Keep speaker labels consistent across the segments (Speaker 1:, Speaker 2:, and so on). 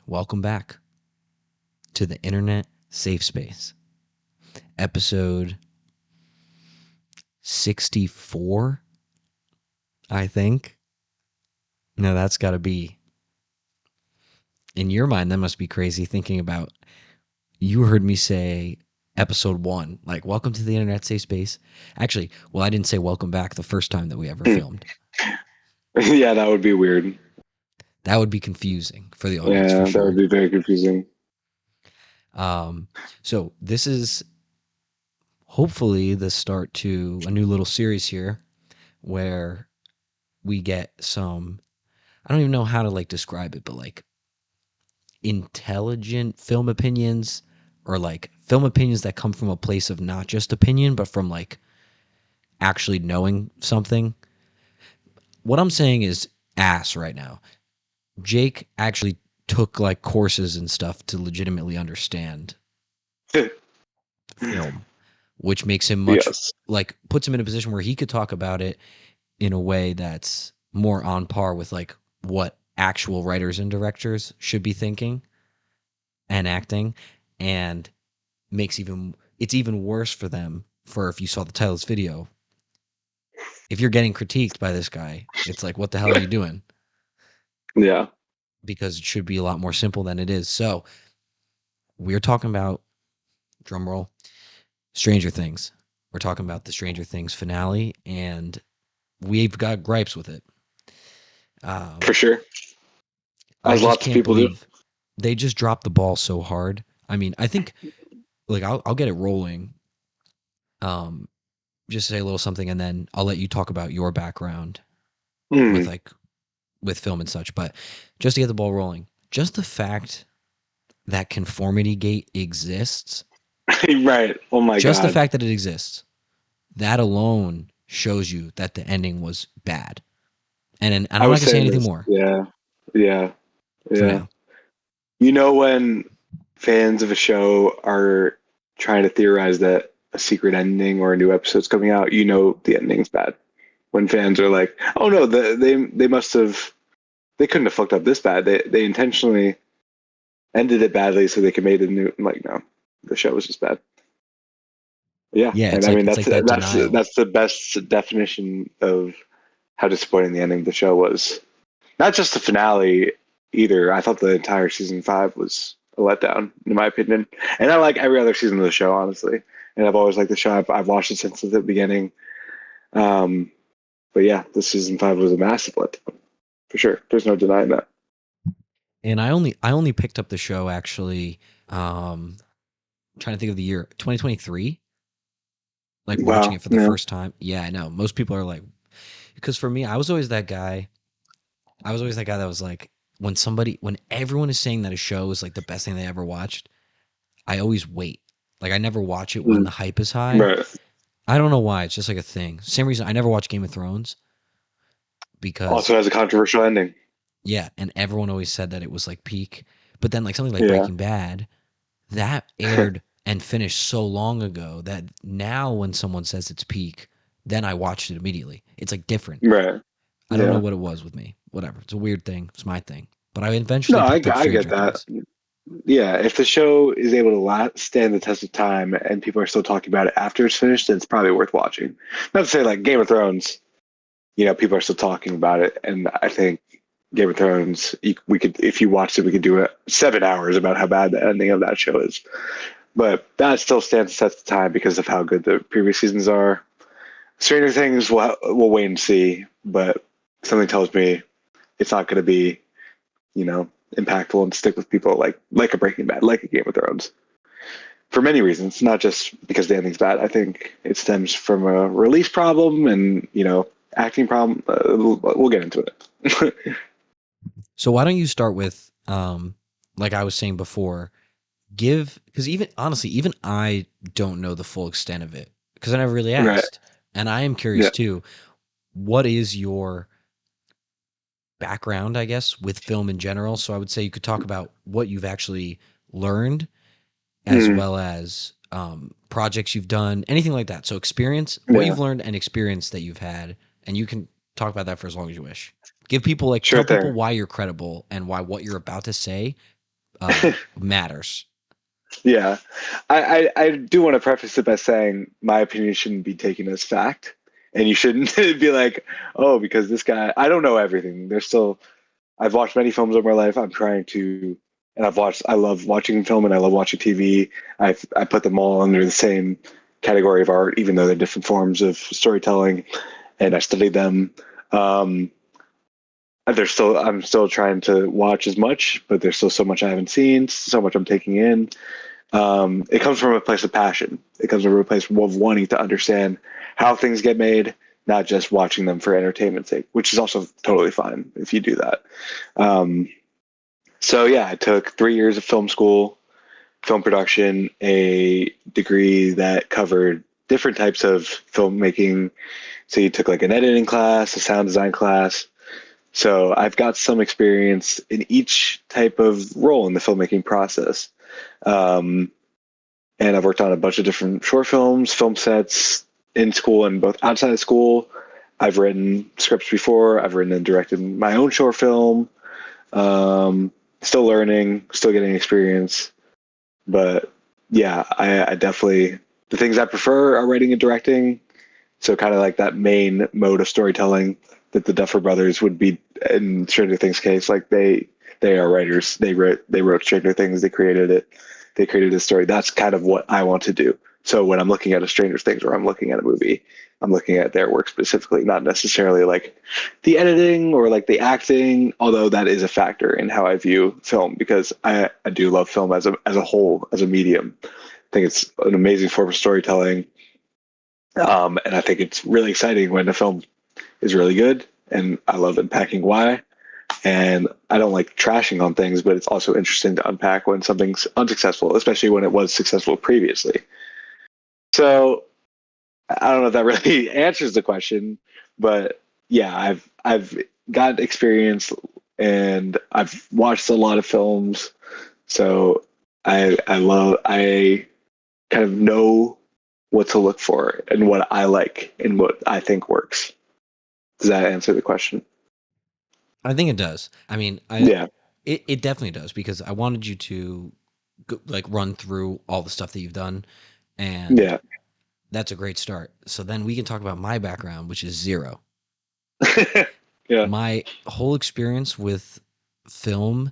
Speaker 1: Welcome back to the Internet Safe Space, episode 64, I think. No, that's got to be, in your mind, that must be crazy thinking about, you heard me say episode 1, like, welcome to the Internet Safe Space. Actually, well, I didn't say welcome back the first time that we ever filmed.
Speaker 2: Yeah, that would be weird.
Speaker 1: That would be confusing for the audience,
Speaker 2: Yeah,
Speaker 1: for
Speaker 2: that
Speaker 1: sure.
Speaker 2: would be very confusing.
Speaker 1: So this is hopefully the start to a new little series here where we get some, I don't even know how to like describe it, but like intelligent film opinions, or like film opinions that come from a place of not just opinion, but from like actually knowing something. What I'm saying is ass right now. Jake actually took like courses and stuff to legitimately understand film, which makes him much
Speaker 2: Yes.
Speaker 1: like puts him in a position where he could talk about it in a way that's more on par with like what actual writers and directors should be thinking and acting, and it's even worse for them. For if you saw the title of this video, if you're getting critiqued by this guy, it's like, what the hell are you doing?
Speaker 2: Yeah.
Speaker 1: Because it should be a lot more simple than it is. So we're talking about, drum roll, Stranger Things. We're talking about the Stranger Things finale, and we've got gripes with it.
Speaker 2: For sure.
Speaker 1: I
Speaker 2: As
Speaker 1: just
Speaker 2: lots of
Speaker 1: can't
Speaker 2: people do.
Speaker 1: believe they just dropped the ball so hard. I mean, I think like I'll get it rolling. Just say a little something, and then I'll let you talk about your background with
Speaker 2: Mm.
Speaker 1: like with film and such. But just to get the ball rolling, just the fact that conformity gate exists,
Speaker 2: Right. Oh my
Speaker 1: just the
Speaker 2: God.
Speaker 1: fact that it exists, that alone shows you that the ending was bad. And I'm
Speaker 2: I
Speaker 1: not
Speaker 2: was
Speaker 1: gonna say
Speaker 2: saying
Speaker 1: anything
Speaker 2: this.
Speaker 1: more
Speaker 2: Yeah. Yeah.
Speaker 1: for
Speaker 2: Yeah.
Speaker 1: now.
Speaker 2: You know when fans of a show are trying to theorize that a secret ending or a new episode's coming out, you know the ending's bad. When fans are like, "Oh no, they must have they couldn't have fucked up this bad. They intentionally ended it badly so they could make it new." I'm like, no, the show was just bad. Yeah,
Speaker 1: Yeah,
Speaker 2: and I mean
Speaker 1: it's like that denial.
Speaker 2: that's the best definition of how disappointing the ending of the show was. Not just the finale either. I thought the entire season 5 was a letdown, in my opinion. And I like every other season of the show, honestly. And I've always liked the show. I've watched it since the beginning. Um, but yeah, the season 5 was a massive letdown for sure. There's no denying that.
Speaker 1: And I only picked up the show actually. Trying to think of the year 2023. Like watching
Speaker 2: Wow.
Speaker 1: it for the
Speaker 2: Yeah.
Speaker 1: first time. Yeah, I know. Most people are like, because for me, I was always that guy. I was always that guy that was like, when everyone is saying that a show is like the best thing they ever watched, I always wait. Like I never watch it when
Speaker 2: Mm.
Speaker 1: the hype is high.
Speaker 2: Right.
Speaker 1: I don't know why. It's just like a thing. Same reason I never watched Game of Thrones because
Speaker 2: Also has a controversial ending.
Speaker 1: yeah, and everyone always said that it was like peak. But then like something like
Speaker 2: Yeah.
Speaker 1: Breaking Bad, that aired and finished so long ago that now when someone says it's peak, then I watched it immediately. It's like different.
Speaker 2: Right.
Speaker 1: I don't know
Speaker 2: Yeah.
Speaker 1: what it was with me. Whatever. It's a weird thing. It's my thing. But I
Speaker 2: No,
Speaker 1: eventually
Speaker 2: I,
Speaker 1: picked up
Speaker 2: I get
Speaker 1: Stranger
Speaker 2: that.
Speaker 1: Things.
Speaker 2: Yeah, if the show is able to stand the test of time and people are still talking about it after it's finished, then it's probably worth watching. Not to say like Game of Thrones, people are still talking about it, and I think Game of Thrones, we could, if you watched it, we could do 7 hours about how bad the ending of that show is. But that still stands the test of time because of how good the previous seasons are. Stranger Things, we'll wait and see, but something tells me it's not going to be, you know, impactful and stick with people like a Breaking Bad, like a Game of Thrones, for many reasons, not just because the ending's bad. I think it stems from a release problem and acting problem. We'll get into it.
Speaker 1: So why don't you start with like I was saying before, because even honestly, even I don't know the full extent of it because I never really
Speaker 2: Right.
Speaker 1: asked. And I am curious
Speaker 2: Yeah.
Speaker 1: too, what is your background, I guess, with film in general? So I would say you could talk about what you've actually learned as
Speaker 2: Mm,
Speaker 1: well as projects you've done, anything like that. So experience, what
Speaker 2: yeah.
Speaker 1: you've learned and experience that you've had, and you can talk about that for as long as you wish. Give people like
Speaker 2: Sure
Speaker 1: tell people
Speaker 2: thing.
Speaker 1: why you're credible and why what you're about to say matters.
Speaker 2: Yeah, I do want to preface it by saying my opinion shouldn't be taken as fact, and you shouldn't be like, oh, because this guy, I don't know everything. There's still, I've watched many films over my life. I'm trying to, and I love watching film and I love watching TV. I put them all under the same category of art, even though they're different forms of storytelling, and I studied them. Um, I'm still trying to watch as much, but there's still so much I haven't seen, so much I'm taking in. It comes from a place of passion. It comes from a place of wanting to understand how things get made, not just watching them for entertainment's sake, which is also totally fine if you do that. Um, so yeah, I took 3 years of film school, film production, a degree that covered different types of filmmaking. So you took like an editing class, a sound design class. So I've got some experience in each type of role in the filmmaking process. Um, and I've worked on a bunch of different short films, film sets in school and both outside of school. I've written scripts before. I've written and directed my own short film. Um, Still learning, still getting experience. But yeah, I definitely, the things I prefer are writing and directing. So kind of like that main mode of storytelling that the Duffer Brothers would be in Stranger Things case. Like they are writers. They wrote Stranger Things. They created it. They created a story. That's kind of what I want to do. So when I'm looking at a Stranger Things or I'm looking at a movie, I'm looking at their work specifically, not necessarily like the editing or like the acting, although that is a factor in how I view film because I do love film as a whole, as a medium. I think it's an amazing form of storytelling. And I think it's really exciting when a film is really good, and I love unpacking why. And I don't like trashing on things, but it's also interesting to unpack when something's unsuccessful, especially when it was successful previously. So I don't know if that really answers the question, but yeah, I've got experience and I've watched a lot of films, so I kind of know what to look for and what I like and what I think works. Does that answer the question?
Speaker 1: I think it does. I mean,
Speaker 2: Yeah,
Speaker 1: it definitely does because I wanted you to like run through all the stuff that you've done, and
Speaker 2: yeah,
Speaker 1: that's a great start. So then we can talk about my background, which is zero.
Speaker 2: yeah,
Speaker 1: My whole experience with film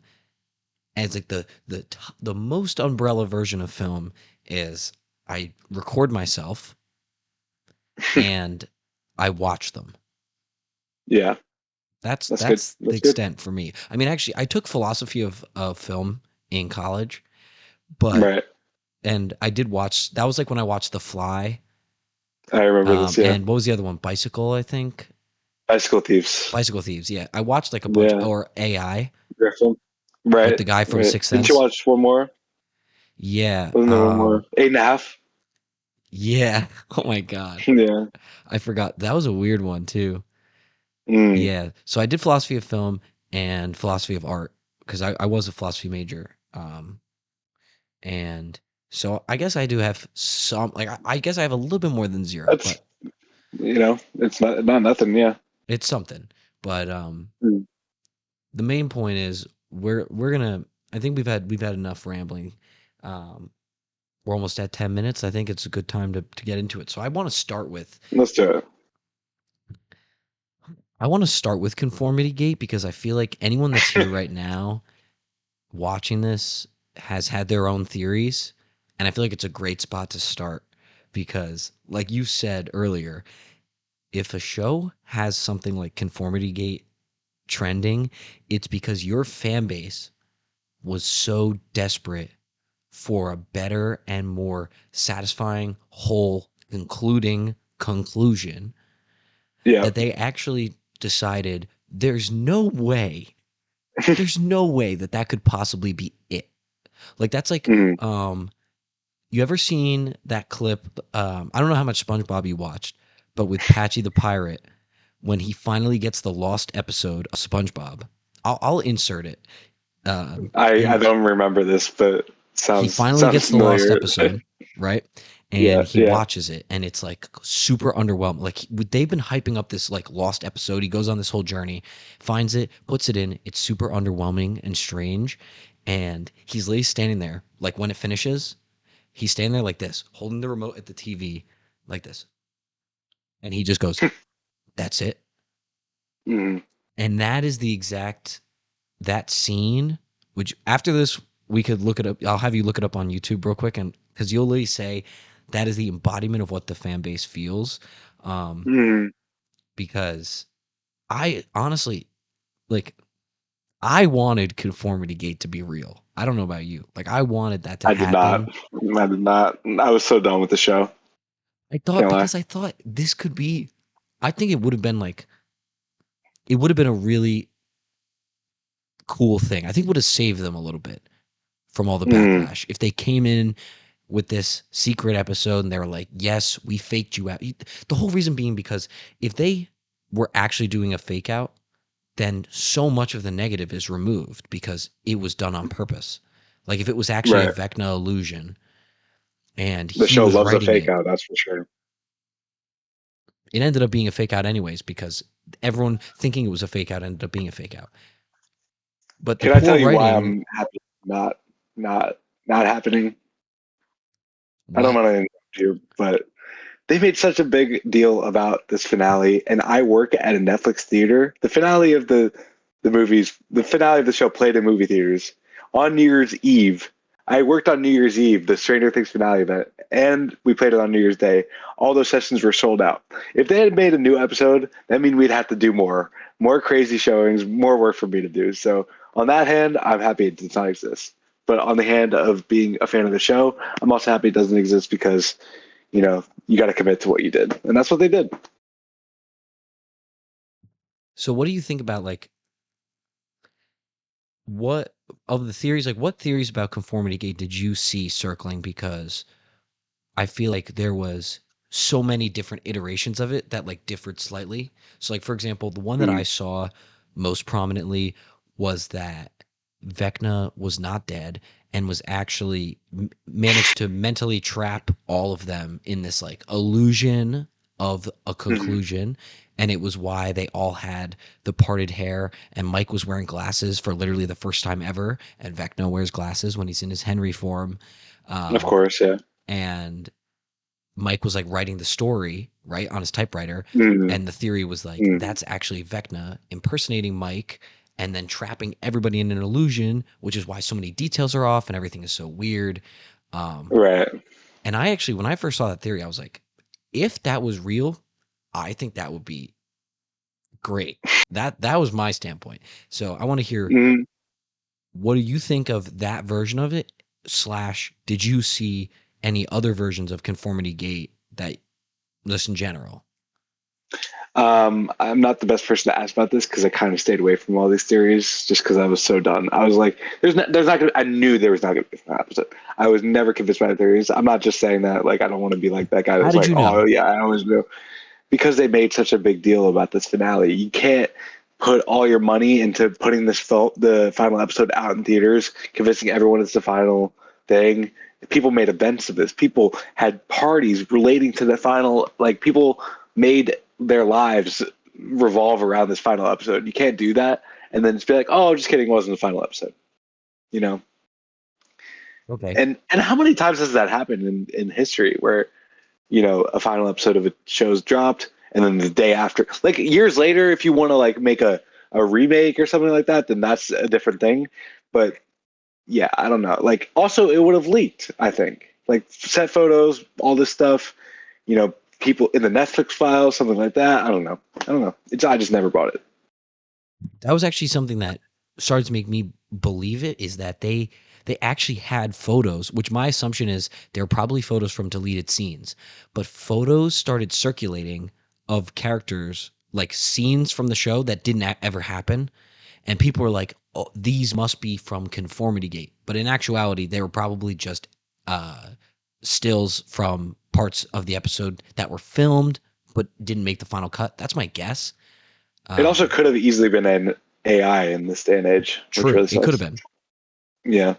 Speaker 1: as like the most umbrella version of film is I record myself and I watch them.
Speaker 2: yeah.
Speaker 1: That's
Speaker 2: That's good.
Speaker 1: that's the
Speaker 2: That's good.
Speaker 1: extent for me. I mean, actually, I took philosophy of film in college, but
Speaker 2: Right.
Speaker 1: and I did watch. That was like when I watched The Fly.
Speaker 2: I remember this. Yeah,
Speaker 1: And what was the other one? Bicycle, I think.
Speaker 2: Bicycle Thieves.
Speaker 1: Bicycle Thieves. Yeah, I watched like a bunch,
Speaker 2: Yeah,
Speaker 1: or AI
Speaker 2: Griffin.
Speaker 1: with
Speaker 2: Right,
Speaker 1: the guy from
Speaker 2: right.
Speaker 1: Sixth
Speaker 2: Didn't you
Speaker 1: Sense.
Speaker 2: watch one more?
Speaker 1: Yeah.
Speaker 2: Wasn't there one more? Eight and a half.
Speaker 1: Yeah. Oh my god,
Speaker 2: Yeah.
Speaker 1: I forgot. That was a weird one too.
Speaker 2: Mm,
Speaker 1: Yeah. So I did philosophy of film and philosophy of art because I was a philosophy major. And so I guess I do have some. Like I guess I have a little bit more than zero,
Speaker 2: that's
Speaker 1: but
Speaker 2: it's not nothing. Yeah.
Speaker 1: it's something. But
Speaker 2: Mm.
Speaker 1: the main point is we're gonna. I think we've had enough rambling. Um, we're almost at 10 minutes. I think it's a good time to get into it. So
Speaker 2: Let's do it.
Speaker 1: I want to start with conformity gate because I feel like anyone that's here right now watching this has had their own theories, and I feel like it's a great spot to start because, like you said earlier, if a show has something like conformity gate trending, it's because your fan base was so desperate for a better and more satisfying whole concluding conclusion
Speaker 2: Yeah.
Speaker 1: that they actually decided there's no way that that could possibly be it. Like that's like
Speaker 2: Mm.
Speaker 1: um you ever seen that clip? I don't know how much SpongeBob you watched, but with Patchy the Pirate, when he finally gets the lost episode of SpongeBob, I'll insert it.
Speaker 2: I
Speaker 1: In
Speaker 2: don't remember this, but
Speaker 1: He
Speaker 2: sounds
Speaker 1: finally
Speaker 2: sounds
Speaker 1: gets the lost
Speaker 2: familiar.
Speaker 1: episode, right? and
Speaker 2: Yeah,
Speaker 1: he
Speaker 2: yeah.
Speaker 1: watches it, and it's like super underwhelming. Like they've been hyping up this like lost episode. He goes on this whole journey, finds it, puts it in. It's super underwhelming and strange, and he's literally standing there like when it finishes, he's standing there like this, holding the remote at the TV like this, and he just goes, "That's it."
Speaker 2: Mm,
Speaker 1: And that is the exact that scene. Which after this we could look it up. I'll have you look it up on YouTube real quick, and because you'll literally say that is the embodiment of what the fan base feels. Um,
Speaker 2: mm.
Speaker 1: because I honestly like I wanted Conformity Gate to be real. I don't know about you. Like I wanted that to
Speaker 2: I did not.
Speaker 1: happen.
Speaker 2: I did not. I was so done with the show.
Speaker 1: I thought
Speaker 2: Can't lie.
Speaker 1: because I thought this could be. I think it would have been like it would have been a really cool thing. I think it would have saved them a little bit from all the
Speaker 2: Mm,
Speaker 1: backlash if they came in with this secret episode and they were like, "Yes, we faked you out." The whole reason being because if they were actually doing a fake out, then so much of the negative is removed because it was done on purpose. Like if it was actually a
Speaker 2: right.
Speaker 1: Vecna illusion and
Speaker 2: The
Speaker 1: he
Speaker 2: show
Speaker 1: was
Speaker 2: loves a
Speaker 1: writing
Speaker 2: fake
Speaker 1: it,
Speaker 2: out, that's for sure.
Speaker 1: it ended up being a fake out anyways because everyone thinking it was a fake out ended up being a fake out. But the
Speaker 2: Can I
Speaker 1: poor
Speaker 2: tell you why
Speaker 1: writing,
Speaker 2: I'm happy not not not happening? I don't
Speaker 1: why?
Speaker 2: want to interrupt you, but they made such a big deal about this finale, and I work at a Netflix theater. The finale of the movies, the finale of the show played in movie theaters on New Year's Eve. I worked on New Year's Eve, the Stranger Things finale event, and we played it on New Year's Day. All those sessions were sold out. If they had made a new episode, that means we'd have to do more crazy showings, more work for me to do. So on that hand, I'm happy it does not exist. But on the hand of being a fan of the show, I'm also happy it doesn't exist because you got to commit to what you did, and that's what they did.
Speaker 1: So what do you think about like what of the theories, like what theories about conformity gate did you see circling? Because I feel like there was so many different iterations of it that like differed slightly. So like for example, the one that
Speaker 2: Mm,
Speaker 1: I saw most prominently was that Vecna was not dead and was actually managed to mentally trap all of them in this like illusion of a
Speaker 2: mm,
Speaker 1: conclusion, and it was why they all had the parted hair and Mike was wearing glasses for literally the first time ever, and Vecna wears glasses when he's in his Henry form.
Speaker 2: of
Speaker 1: um,
Speaker 2: course, yeah.
Speaker 1: and Mike was like writing the story right on his typewriter,
Speaker 2: Mm,
Speaker 1: and the theory was like
Speaker 2: mm,
Speaker 1: that's actually Vecna impersonating Mike and then trapping everybody in an illusion, which is why so many details are off and everything is so weird. Um,
Speaker 2: right.
Speaker 1: and I actually, when I first saw that theory, I was like, if that was real, I think that would be great. That was my standpoint. So I want to hear
Speaker 2: Mm,
Speaker 1: what do you think of that version of it? Slash, did you see any other versions of conformity gate that just in general?
Speaker 2: I'm not the best person to ask about this because I kind of stayed away from all these theories just because I was so done. I was like, there's not gonna. I knew there was not gonna be an episode. I was never convinced by the theories. I'm not just saying that. Like, I don't want to be like that guy
Speaker 1: How
Speaker 2: that's
Speaker 1: did
Speaker 2: like,
Speaker 1: you
Speaker 2: oh
Speaker 1: know?
Speaker 2: yeah, I always knew. Because they made such a big deal about this finale. You can't put all your money into putting the final episode out in theaters, convincing everyone it's the final thing. People made events of this. People had parties relating to the final. Like people made their lives revolve around this final episode. You can't do that and then just be like, "Oh, just kidding, it wasn't the final episode." You know.
Speaker 1: Okay.
Speaker 2: And how many times has that happened in history where a final episode of a show's dropped, and then the day after, like years later, if you want to like make a remake or something like that, then that's a different thing. But yeah, I don't know. Like, also, it would have leaked. I think like set photos, all this stuff. People in the Netflix files, something like that. I don't know. I don't know. I just never bought it.
Speaker 1: That was actually something that started to make me believe it is that they actually had photos, which my assumption is they're probably photos from deleted scenes, but photos started circulating of characters like scenes from the show that didn't ever happen, and people were like, "Oh, these must be from Conformity Gate," but in actuality, they were probably just uh, stills from parts of the episode that were filmed but didn't make the final cut. That's my guess.
Speaker 2: It also
Speaker 1: Um,
Speaker 2: could have easily been an AI in this day and age, which
Speaker 1: True,
Speaker 2: really
Speaker 1: it could have
Speaker 2: sucks.
Speaker 1: been.
Speaker 2: Yeah,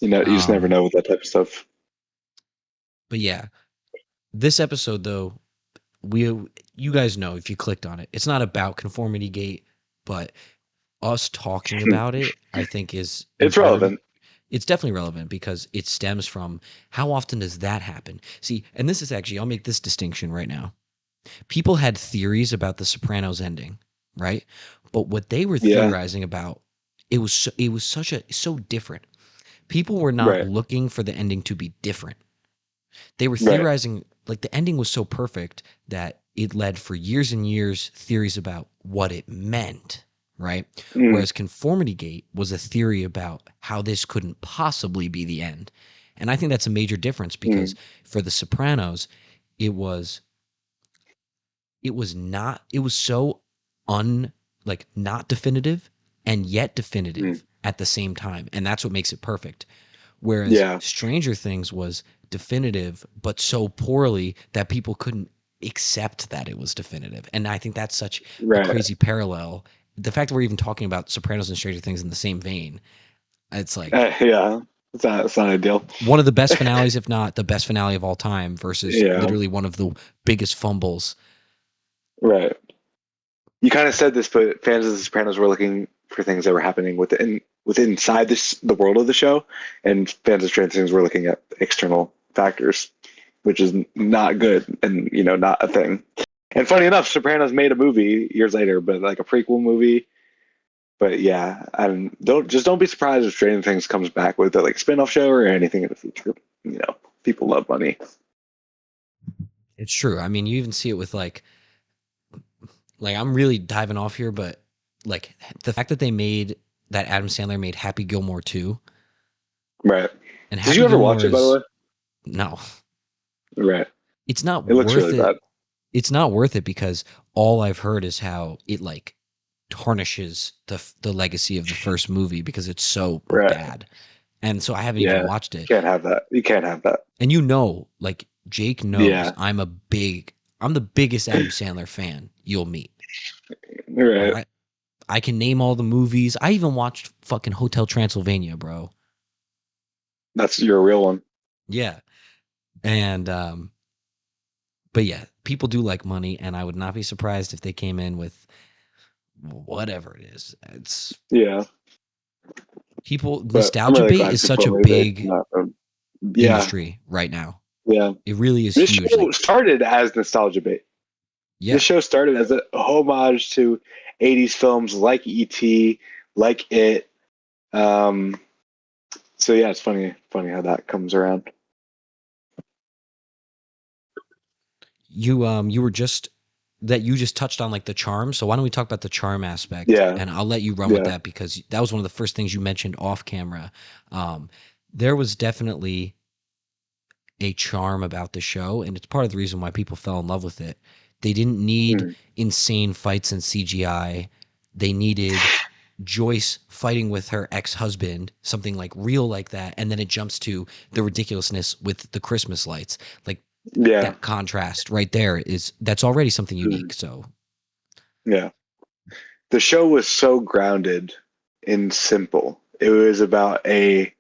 Speaker 2: you just never
Speaker 1: Um,
Speaker 2: know with that type of stuff.
Speaker 1: But yeah, this episode though, you guys know if you clicked on it, it's not about conformity gate, but us talking about it, I think is
Speaker 2: It's
Speaker 1: important.
Speaker 2: relevant.
Speaker 1: It's definitely relevant because it stems from how often does that happen? See, and this is actually, I'll make this distinction right now. People had theories about the Sopranos ending, right? But what they were
Speaker 2: Yeah.
Speaker 1: theorizing about, it was so different. People were not
Speaker 2: Right.
Speaker 1: looking for the ending to be different. They were
Speaker 2: Right.
Speaker 1: theorizing, like the ending was so perfect that it led for years and years theories about what it meant, right?
Speaker 2: Mm,
Speaker 1: Whereas conformity gate was a theory about how this couldn't possibly be the end. And I think that's a major difference because
Speaker 2: mm,
Speaker 1: for the Sopranos, it was it was so un like not definitive and yet
Speaker 2: mm.
Speaker 1: definitive at the same time. And that's what makes it perfect. Whereas
Speaker 2: Yeah.
Speaker 1: Stranger Things was definitive, but so poorly that people couldn't accept that it was definitive. And I think that's such a
Speaker 2: Right.
Speaker 1: crazy parallel. The fact that we're even talking about Sopranos and Stranger Things in the same vein, it's like
Speaker 2: Yeah. It's not ideal.
Speaker 1: one of the best finales, if not the best finale of all time, versus
Speaker 2: Yeah.
Speaker 1: literally one of the biggest fumbles.
Speaker 2: Right. You kind of said this, but fans of The Sopranos were looking for things that were happening within inside the world of the show, and fans of Stranger Things were looking at external factors, which is not good and not a thing. And funny enough, Sopranos made a movie years later, but like a prequel movie. But yeah, and don't be surprised if Stranger Things comes back with a like spin-off show or anything in the future. People love money.
Speaker 1: It's true. I mean, you even see it with like I'm really diving off here, but like the fact that they made that Adam Sandler made Happy Gilmore 2,
Speaker 2: Right.
Speaker 1: and
Speaker 2: Did
Speaker 1: Happy
Speaker 2: you ever watch
Speaker 1: Gilmore
Speaker 2: it, by the
Speaker 1: is
Speaker 2: way?
Speaker 1: no,
Speaker 2: Right.
Speaker 1: it's not
Speaker 2: It looks
Speaker 1: worth
Speaker 2: really
Speaker 1: it.
Speaker 2: bad.
Speaker 1: It's not worth it because all I've heard is how it like tarnishes the legacy of the first movie because it's so
Speaker 2: Right.
Speaker 1: bad. And so I haven't even
Speaker 2: Yeah.
Speaker 1: watched it.
Speaker 2: Can't have that. You can't have that.
Speaker 1: And like Jake knows
Speaker 2: Yeah.
Speaker 1: I'm the biggest Adam Sandler fan you'll meet. Like
Speaker 2: Right.
Speaker 1: I can name all the movies. I even watched fucking Hotel Transylvania, bro.
Speaker 2: That's your real one.
Speaker 1: Yeah. And but yeah, people do like money and I would not be surprised if they came in with whatever it is. It's
Speaker 2: Yeah.
Speaker 1: people
Speaker 2: But I'm
Speaker 1: nostalgia
Speaker 2: really
Speaker 1: bait
Speaker 2: glad
Speaker 1: is such
Speaker 2: people
Speaker 1: a
Speaker 2: are really
Speaker 1: big
Speaker 2: not. Yeah.
Speaker 1: industry right now.
Speaker 2: Yeah.
Speaker 1: It really is
Speaker 2: This
Speaker 1: huge.
Speaker 2: show
Speaker 1: Like
Speaker 2: started as nostalgia bait. This
Speaker 1: yeah,
Speaker 2: show started as a homage to 80s films like E.T., like It. Um, so yeah, it's funny how that comes around.
Speaker 1: you were just that you just touched on like the charm. So why don't we talk about the charm aspect
Speaker 2: Yeah.
Speaker 1: and I'll let you run with
Speaker 2: Yeah.
Speaker 1: that because that was one of the first things you mentioned off camera. Um, there was definitely a charm about the show, and it's part of the reason why people fell in love with it. They didn't need
Speaker 2: Mm.
Speaker 1: insane fights and CGI. They needed Joyce fighting with her ex-husband, something like real like that, and then it jumps to the ridiculousness with the Christmas lights. Like
Speaker 2: Yeah.
Speaker 1: that contrast right there is that's already something
Speaker 2: Mm.
Speaker 1: unique. So
Speaker 2: Yeah. The show was so grounded and simple. It was about a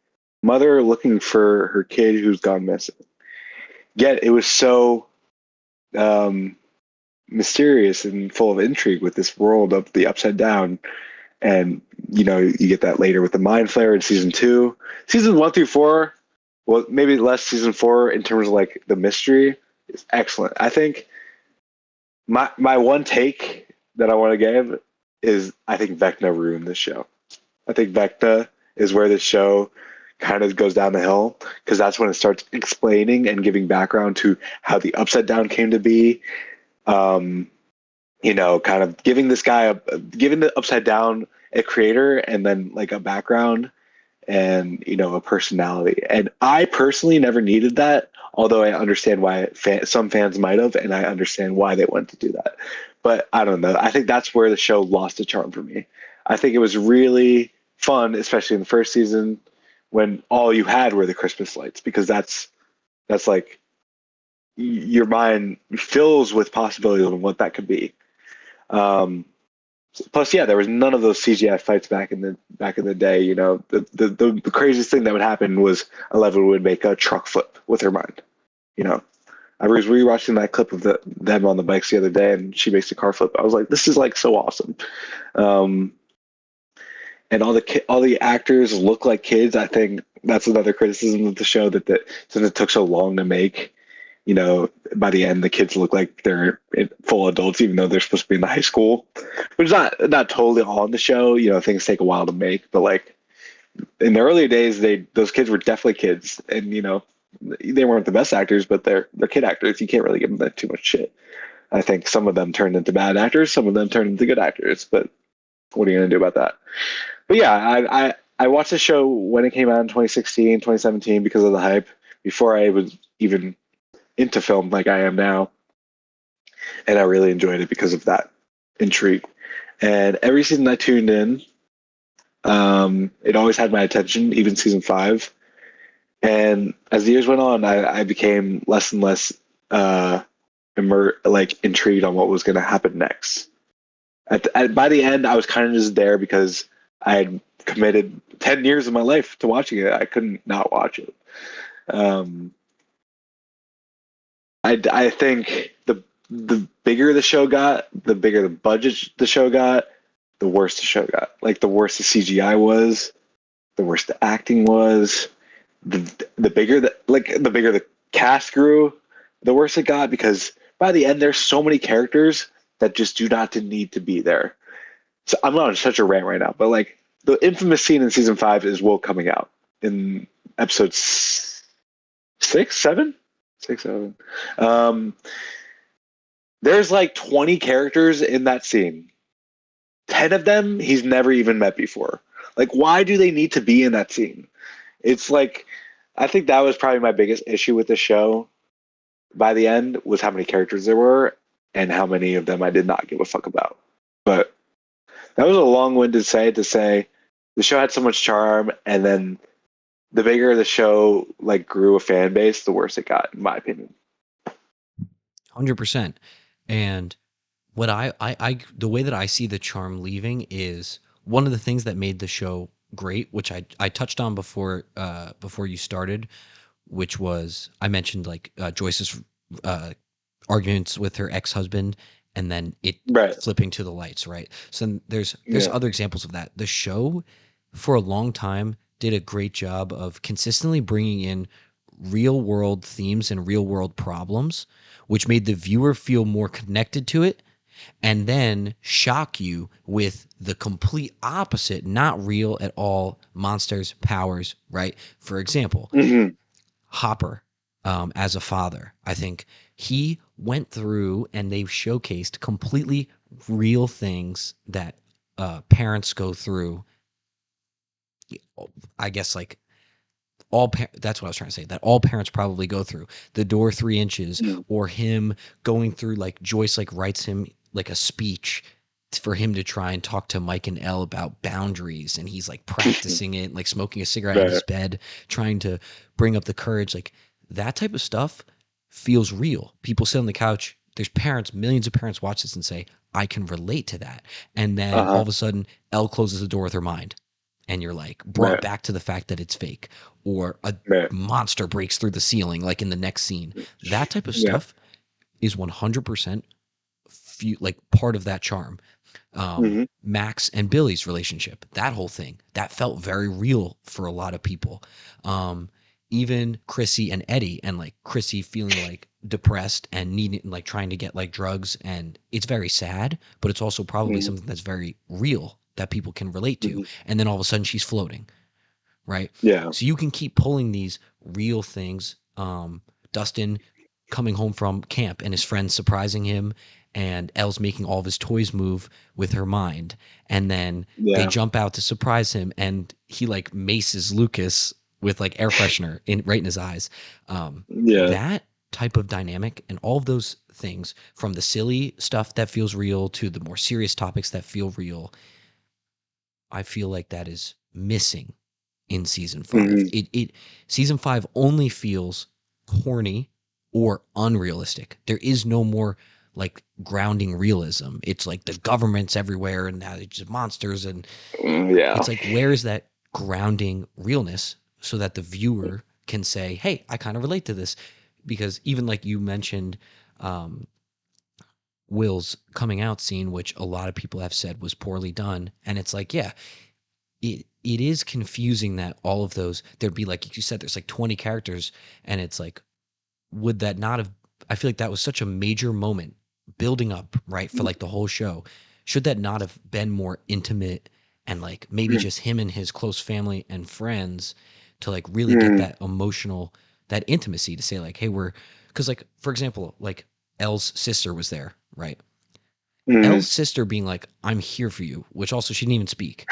Speaker 2: mother looking for her kid who's gone missing. Yet it was so um, mysterious and full of intrigue with this world of the upside down. And you get that later with the mind flare in season two. Season 1 through 4, well, maybe less season 4 in terms of like the mystery is excellent. I think my one take that I want to give is I think Vecna ruined this show. I think Vecna is where this show kind of goes down the hill because that's when it starts explaining and giving background to how the upside down came to be. Um, kind of giving this guy giving the upside down a creator and then like a background and a personality. And I personally never needed that, although I understand why some fans might have, and I understand why they went to do that. But I don't know. I think that's where the show lost its charm for me. I think it was really fun, especially in the first season, when all you had were the Christmas lights, because that's like your mind fills with possibilities of what that could be. Um, Plus, yeah, there was none of those CGI fights back in the day. The craziest thing that would happen was Eleven would make a truck flip with her mind. You know, I was rewatching that clip of them on the bikes the other day, and she makes a car flip. I was like, this is like so awesome. Um, and all the actors look like kids. I think that's another criticism of the show that since it took so long to make, by the end the kids look like they're full adults, even though they're supposed to be in the high school, which is not totally all in the show. Things take a while to make, but like in the earlier days, those kids were definitely kids, and they weren't the best actors, but they're kid actors. You can't really give them that too much shit. I think some of them turned into bad actors, some of them turned into good actors, but what are you gonna do about that? But yeah, I watched the show when it came out in 2016, 2017 because of the hype before I was even into film like I am now, and I really enjoyed it because of that intrigue. And every season I tuned in, it always had my attention, even season five. And as the years went on, I became less and less intrigued on what was going to happen next. By the end, I was kind of just there because I had committed 10 years of my life to watching it. I couldn't not watch it. Um, I think the bigger the show got, the bigger the budget the show got, the worse the show got. Like the worse the CGI was, the worse the acting was. The bigger the bigger the cast grew, the worse it got because by the end there's so many characters that just do not need to be there. So I'm on such a rant right now, but like the infamous scene in season five is Will coming out in episode six, seven, six, seven. Um, there's like 20 characters in that scene. 10 of them he's never even met before. Like, why do they need to be in that scene? It's like, I think that was probably my biggest issue with the show by the end was how many characters there were and how many of them I did not give a fuck about. But that was a long-winded to say the show had so much charm, and then the bigger the show like grew a fan base, the worse it got, in my opinion.
Speaker 1: 100%. And what the way that I see the charm leaving is one of the things that made the show great, which I touched on before you started, which was I mentioned like Joyce's uh, arguments with her ex-husband and then it
Speaker 2: Right.
Speaker 1: flipping to the lights, right? So there's
Speaker 2: Yeah.
Speaker 1: other examples of that. The show for a long time did a great job of consistently bringing in real world themes and real world problems, which made the viewer feel more connected to it and then shock you with the complete opposite, not real at all monsters, powers, right? For example,
Speaker 2: Mm-hmm.
Speaker 1: Hopper as a father. I think he went through and they've showcased completely real things that parents go through. I guess like that's what I was trying to say. That all parents probably go through the door 3 inches, or him going through like Joyce like writes him like a speech for him to try and talk to Mike and Elle about boundaries, and he's like practicing it, like smoking a cigarette in his
Speaker 2: Right.
Speaker 1: bed, trying to bring up the courage. Like that type of stuff feels real. People sit on the couch. There's parents, millions of parents watch this and say, I can relate to that. And then all
Speaker 2: Uh-huh.
Speaker 1: of a sudden, Elle closes the door with her mind and you're like brought
Speaker 2: Right.
Speaker 1: back to the fact that it's fake, or a
Speaker 2: Right.
Speaker 1: monster breaks through the ceiling like in the next scene. That type of
Speaker 2: Yeah.
Speaker 1: stuff is 100% like part of that charm.
Speaker 2: Mm-hmm.
Speaker 1: Max and Billy's relationship, that whole thing, that felt very real for a lot of people. um Even Chrissy and Eddie, and like Chrissy feeling like depressed and needing like trying to get like drugs, and it's very sad, but it's also probably
Speaker 2: Mm-hmm.
Speaker 1: something that's very real that people can relate to.
Speaker 2: Mm-hmm.
Speaker 1: And then all of a sudden she's floating, right?
Speaker 2: Yeah.
Speaker 1: So you can keep pulling these real things. Dustin coming home from camp and his friends surprising him, and Elle's making all of his toys move with her mind, and then they
Speaker 2: Yeah.
Speaker 1: jump out to surprise him, and he like maces Lucas with like air freshener right in his eyes.
Speaker 2: Yeah.
Speaker 1: That type of dynamic and all of those things, from the silly stuff that feels real to the more serious topics that feel real, I feel like that is missing in season five.
Speaker 2: Mm-hmm.
Speaker 1: It season five only feels corny or unrealistic. There is no more like grounding realism. It's like the government's everywhere and now it's just monsters, and
Speaker 2: Yeah.
Speaker 1: it's like where is that grounding realness so that the viewer can say, "Hey, I kind of relate to this." because even like you mentioned, um, Will's coming out scene, which a lot of people have said was poorly done, and it's like, yeah, it is confusing that all of those there'd be like you said, there's like 20 characters, and it's like, would that not have? I feel like that was such a major moment building up, right, for like the whole show. Should that not have been more intimate and like maybe just him and his close family and friends to like really get
Speaker 2: Mm,
Speaker 1: that emotional, that intimacy to say like, hey, we're because like for example, like Elle's sister was there, right?
Speaker 2: mm,
Speaker 1: Elle's sister being like, I'm here for you, which also she didn't even speak.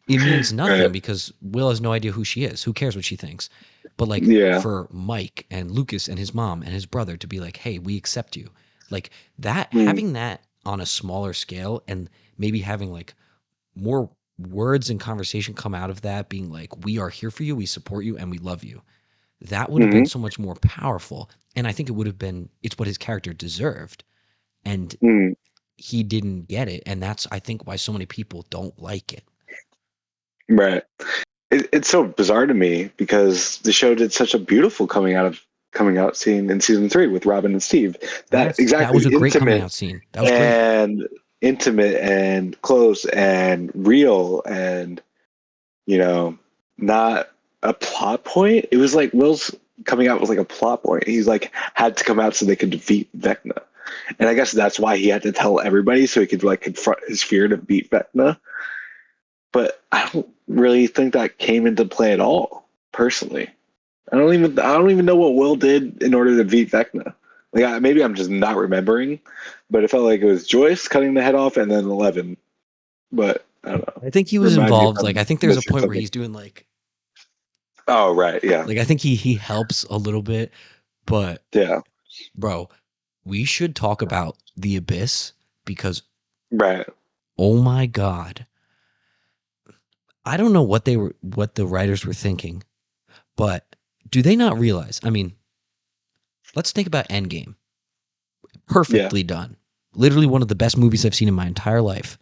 Speaker 1: It means
Speaker 2: right.
Speaker 1: nothing because Will has no idea who she is. Who cares what she thinks? But like
Speaker 2: Yeah.
Speaker 1: for Mike and Lucas and his mom and his brother to be like, hey, we accept you. Like that,
Speaker 2: Mm,
Speaker 1: having that on a smaller scale and maybe having like more words and conversation come out of that being like, we are here for you, we support you, and we love you. That would have been
Speaker 2: mm,
Speaker 1: so much more powerful. And I think it would have been, it's what his character deserved. And
Speaker 2: mm,
Speaker 1: he didn't get it. And that's, I think, why so many people don't like it.
Speaker 2: right. It's so bizarre to me because the show did such a beautiful coming out scene in season 3 with Robin and Steve. That
Speaker 1: Yes, that was
Speaker 2: exactly
Speaker 1: a great coming out scene. That was great.
Speaker 2: and intimate and close and real and you know not a plot point. It was like Will's coming out was like a plot point. He's like had to come out so they could defeat Vecna, and I guess that's why he had to tell everybody so he could like confront his fear to beat Vecna. But I don't really think that came into play at all. Personally, I don't even know what Will did in order to beat Vecna. Like maybe I'm just not remembering, but it felt like it was Joyce cutting the head off and then 11. But I don't know.
Speaker 1: I think he was
Speaker 2: Remind me if
Speaker 1: involved. Like,
Speaker 2: I'm
Speaker 1: I think there's a
Speaker 2: missing
Speaker 1: point where
Speaker 2: something.
Speaker 1: he's doing
Speaker 2: Oh right, yeah,
Speaker 1: like I think he helps a little bit, but
Speaker 2: yeah,
Speaker 1: bro, we should talk about the Abyss because
Speaker 2: right,
Speaker 1: oh my god, I don't know what the writers were thinking, but do they not realize? I mean, let's think about Endgame.
Speaker 2: yeah,
Speaker 1: Perfectly done. Literally one of the best movies I've seen in my entire life.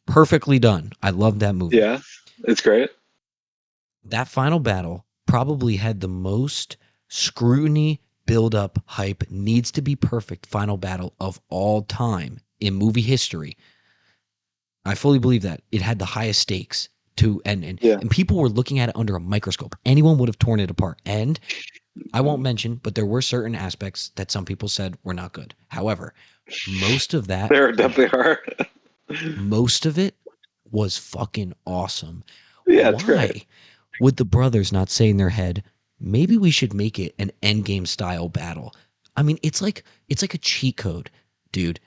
Speaker 1: Perfectly done. I love that movie.
Speaker 2: yeah. It's great.
Speaker 1: That final battle probably had the most scrutiny, build up, hype, needs to be perfect final battle of all time in movie history. I fully believe that it had the highest stakes to
Speaker 2: Yeah,
Speaker 1: and people were looking at it under a microscope. Anyone would have torn it apart. And I won't mention, but there were certain aspects that some people said were not good. However, most of that
Speaker 2: there definitely are.
Speaker 1: most of it was fucking awesome.
Speaker 2: Yeah, it's great.
Speaker 1: Why would the brothers not say in their head, maybe we should make it an endgame style battle? I mean, it's like a cheat code, dude.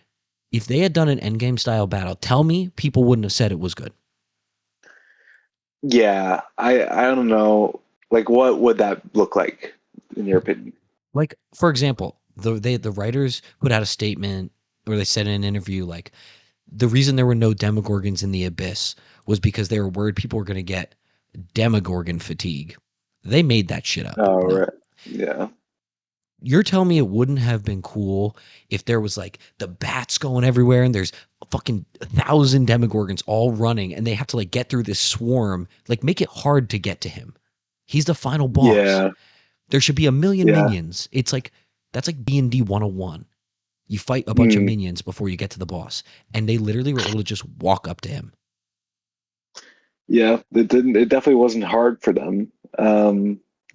Speaker 1: If they had done an endgame style battle, tell me people wouldn't have said it was good.
Speaker 2: Yeah, I don't know. Like, what would that look like in your opinion?
Speaker 1: Like, for example, the writers put out a statement or they said in an interview like the reason there were no demogorgons in the abyss was because they were worried people were going to get demogorgon fatigue. They made that shit up,
Speaker 2: Oh,
Speaker 1: bro.
Speaker 2: right. Yeah.
Speaker 1: You're telling me it wouldn't have been cool if there was like the bats going everywhere and there's a fucking 1,000 demogorgons all running and they have to like get through this swarm, like make it hard to get to him. He's the final boss.
Speaker 2: Yeah.
Speaker 1: There should be a million
Speaker 2: Yeah.
Speaker 1: minions. It's like that's like D&D 101. You fight a bunch of
Speaker 2: Mm.
Speaker 1: minions before you get to the boss and they literally were able to just walk up to him.
Speaker 2: Yeah. It didn't. It definitely wasn't hard for them.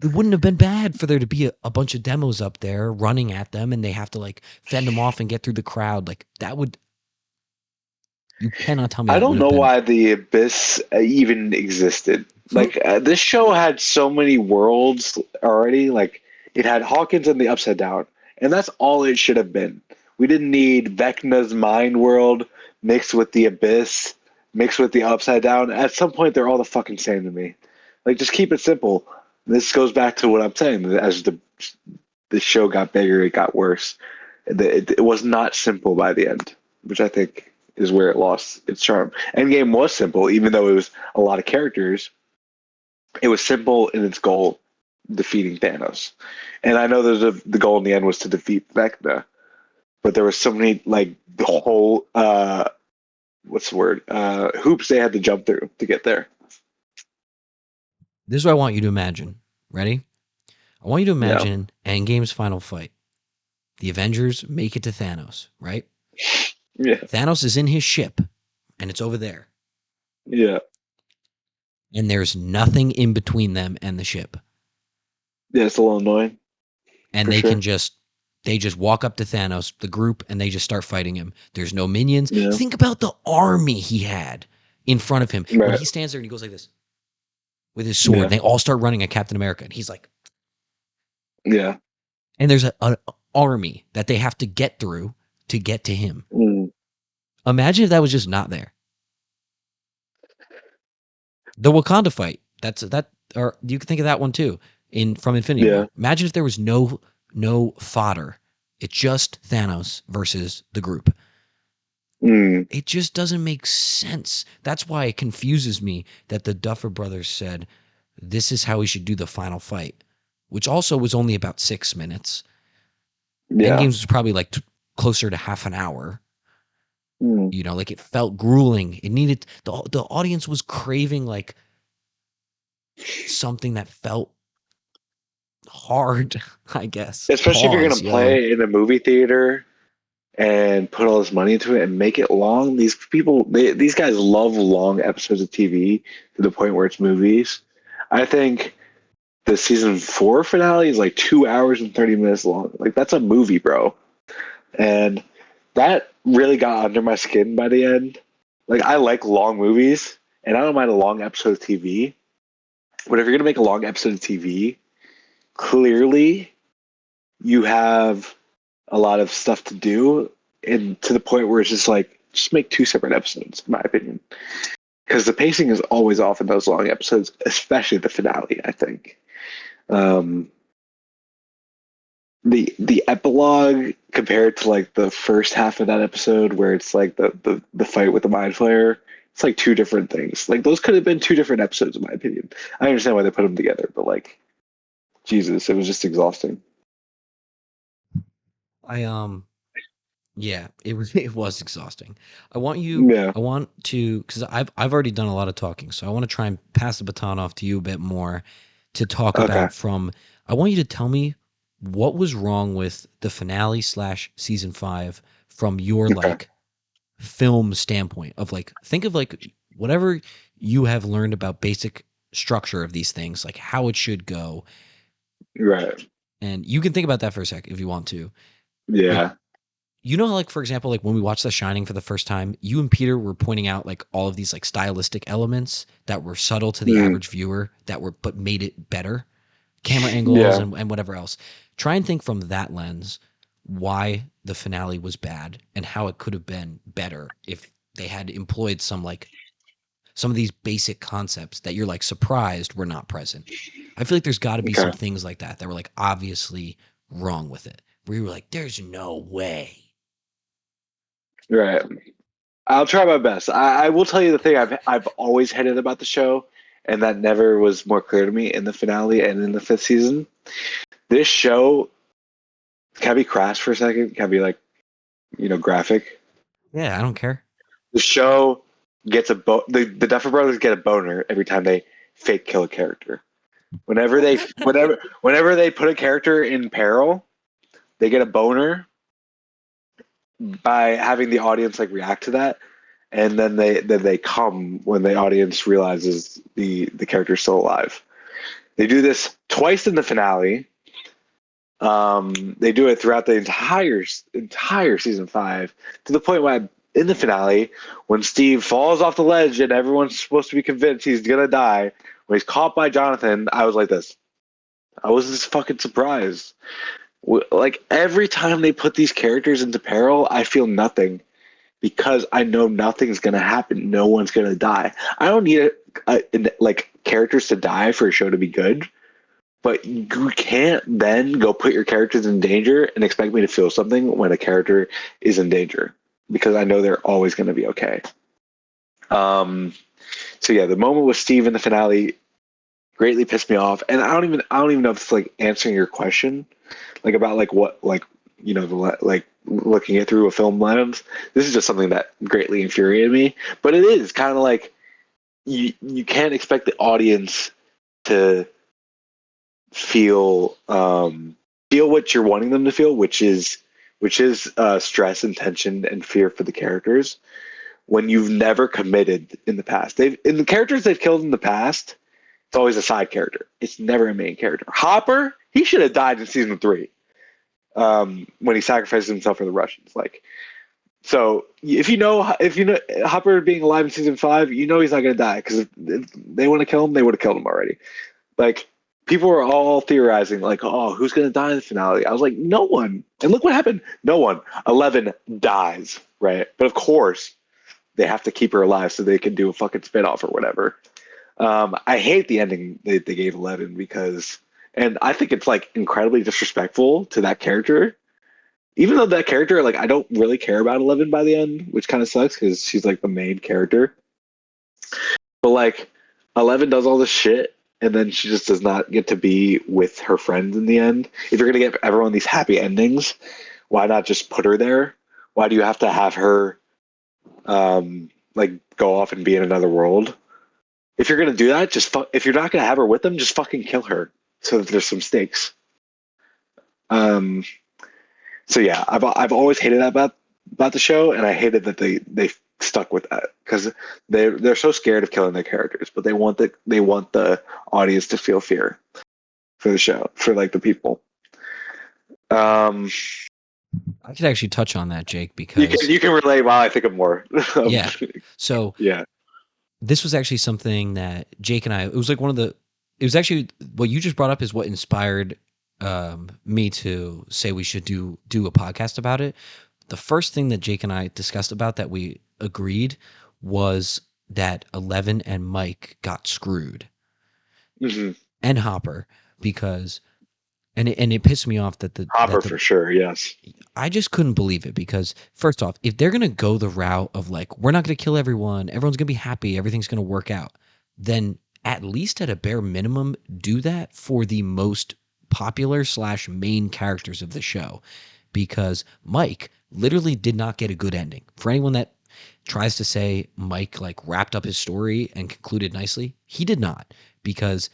Speaker 1: It wouldn't have been bad for there to be a bunch of demos up there running at them and they have to like fend them off and get through the crowd. Like that would you cannot tell me
Speaker 2: I
Speaker 1: that would
Speaker 2: don't
Speaker 1: have
Speaker 2: know
Speaker 1: been
Speaker 2: why the Abyss even existed.
Speaker 1: hmm,
Speaker 2: Like this show had so many worlds already. Like it had Hawkins and the Upside Down, and that's all it should have been. We didn't need Vecna's mind world mixed with the Abyss, mixed with the Upside Down. At some point, they're all the fucking same to me. Like just keep it simple. This goes back to what I'm saying. As the show got bigger, it got worse. It was not simple by the end, which I think is where it lost its charm. Endgame was simple, even though it was a lot of characters. It was simple in its goal, defeating Thanos. And I know the goal in the end was to defeat Vecna, but there was so many like the whole what's the word hoops they had to jump through to get there.
Speaker 1: this is what I want you to imagine. Ready? I want you to
Speaker 2: Yeah.
Speaker 1: imagine Endgame's final fight. The Avengers make it to Thanos, right?
Speaker 2: Yeah.
Speaker 1: Thanos is in his ship, and it's over there.
Speaker 2: Yeah.
Speaker 1: And there's nothing in between them and the ship.
Speaker 2: Yeah. It's a little annoying
Speaker 1: And
Speaker 2: for sure.
Speaker 1: they just walk up to Thanos, the group, and they just start fighting him. There's no minions.
Speaker 2: Yeah.
Speaker 1: Think about the army he had in front of him. When
Speaker 2: Right.
Speaker 1: he stands there and he goes like this with his sword,
Speaker 2: Yeah.
Speaker 1: and they all start running at Captain America. And he's like,
Speaker 2: Yeah.
Speaker 1: and there's a army that they have to get through to get to him.
Speaker 2: Mm.
Speaker 1: Imagine if that was just not there. The Wakanda fight. Or you can think of that one too from Infinity
Speaker 2: Yeah.
Speaker 1: War. Imagine if there was no fodder. It's just Thanos versus the group.
Speaker 2: Mm.
Speaker 1: It just doesn't make sense. That's why it confuses me that the Duffer Brothers said this is how we should do the final fight, which also was only about 6 minutes.
Speaker 2: Yeah.
Speaker 1: Endgames was probably like closer to half an hour.
Speaker 2: Mm.
Speaker 1: You know, like it felt grueling. It needed the audience was craving like something that felt hard, I guess.
Speaker 2: Especially if you're gonna
Speaker 1: Pause, yo.
Speaker 2: play in a movie theater and put all this money into it and make it long. These people, these guys love long episodes of TV to the point where it's movies. I think the season 4 finale is like 2 hours and 30 minutes long. Like that's a movie, bro. And that really got under my skin by the end. Like I like long movies, and I don't mind a long episode of TV. But if you're gonna make a long episode of TV, clearly you have a lot of stuff to do, and to the point where it's just like just make 2 separate episodes, in my opinion, because the pacing is always off in those long episodes, especially the finale. I think um, the epilogue compared to like the first half of that episode, where it's like the fight with the mind flayer, it's like two different things. Like those could have been two different episodes, in my opinion. I understand why they put them together, but like Jesus, it was just exhausting.
Speaker 1: I Yeah, it was it was exhausting.
Speaker 2: Yeah.
Speaker 1: I want to because I've already done a lot of talking, so I want to try and pass the baton off to you a bit more to talk
Speaker 2: Okay.
Speaker 1: about from I want you to tell me what was wrong with the finale slash season 5 from your
Speaker 2: Okay.
Speaker 1: like film standpoint of like think of like whatever you have learned about basic structure of these things, like how it should go.
Speaker 2: Right.
Speaker 1: And you can think about that for a sec if you want to. Like
Speaker 2: Yeah.
Speaker 1: you know, like for example, like when we watched The Shining for the first time, you and Peter were pointing out like all of these like stylistic elements that were subtle to the
Speaker 2: Mm.
Speaker 1: average viewer that were but made it better, camera angles
Speaker 2: Yeah.
Speaker 1: and whatever else. Try and think from that lens why the finale was bad and how it could have been better if they had employed some of these basic concepts that you're like surprised were not present. I feel like there's got to be
Speaker 2: Okay.
Speaker 1: some things like that were like obviously wrong with it, where you were like, "There's no way."
Speaker 2: Right. I'll try my best. I will tell you the thing I've always hated about the show, and that never was more clear to me in the finale and in the fifth season. This show, can I be crass for a second? Can I be like, graphic?
Speaker 1: Yeah, I don't care.
Speaker 2: The show gets the Duffer Brothers get a boner every time they fake kill a character. Whenever they put a character in peril, they get a boner by having the audience like react to that, and then they come when the audience realizes the character's still alive. They do this twice in the finale. They do it throughout the entire season 5, to the point where in the finale, when Steve falls off the ledge and everyone's supposed to be convinced he's gonna die, when he's caught by Jonathan, I was like this. I was just fucking surprised. Like every time they put these characters into peril, I feel nothing because I know nothing's gonna happen. No one's gonna die. I don't need like characters to die for a show to be good. But you can't then go put your characters in danger and expect me to feel something when a character is in danger, because I know they're always going to be okay. Um, so yeah, the moment with Steve in the finale greatly pissed me off, and I don't even know if it's like answering your question, like about like what like like looking it through a film lens. This is just something that greatly infuriated me, but it is kind of like you can't expect the audience to feel what you're wanting them to feel, which is stress and tension and fear for the characters when you've never committed in the past. They've in the characters they've killed in the past, it's always a side character. It's never a main character. Hopper, he should have died in season 3 when he sacrificed himself for the Russians. Like, so if you know Hopper being alive in season 5, you know he's not gonna die because if they want to kill him, they would have killed him already. Like people were all theorizing, like, oh, who's gonna die in the finale? I was like, no one. And look what happened. No one. 11 dies, right? But of course, they have to keep her alive so they can do a fucking spinoff or whatever. I hate the ending they gave 11 because, and I think it's like incredibly disrespectful to that character. Even though that character, like, I don't really care about 11 by the end, which kind of sucks because she's like the main character. But like, 11 does all this shit and then she just does not get to be with her friends in the end. If you're gonna give everyone these happy endings, why not just put her there? Why do you have to have her like go off and be in another world? If you're gonna do that, if you're not gonna have her with them, just fucking kill her so that there's some stakes. Um, so yeah, I've always hated that about the show, and I hated that they stuck with that because they're so scared of killing their characters, but they want the audience to feel fear for the show, for like the people. Um,
Speaker 1: I could actually touch on that, Jake,
Speaker 2: you can
Speaker 1: because
Speaker 2: you can relate while I think of more.
Speaker 1: yeah. So
Speaker 2: Yeah.
Speaker 1: this was actually something that Jake and I. It was like one of the. It was actually what you just brought up is what inspired me to say we should do a podcast about it. The first thing that Jake and I discussed about that we agreed was that 11 and Mike got screwed
Speaker 2: Hmm.
Speaker 1: and Hopper because and it pissed me off that
Speaker 2: Hopper for sure. Yes.
Speaker 1: I just couldn't believe it because first off, if they're gonna go the route of like we're not gonna kill everyone, everyone's gonna be happy, everything's gonna work out, then at least at a bare minimum, do that for the most popular slash main characters of the show, because Mike literally did not get a good ending. For anyone that tries to say Mike like wrapped up his story and concluded nicely, he did not, because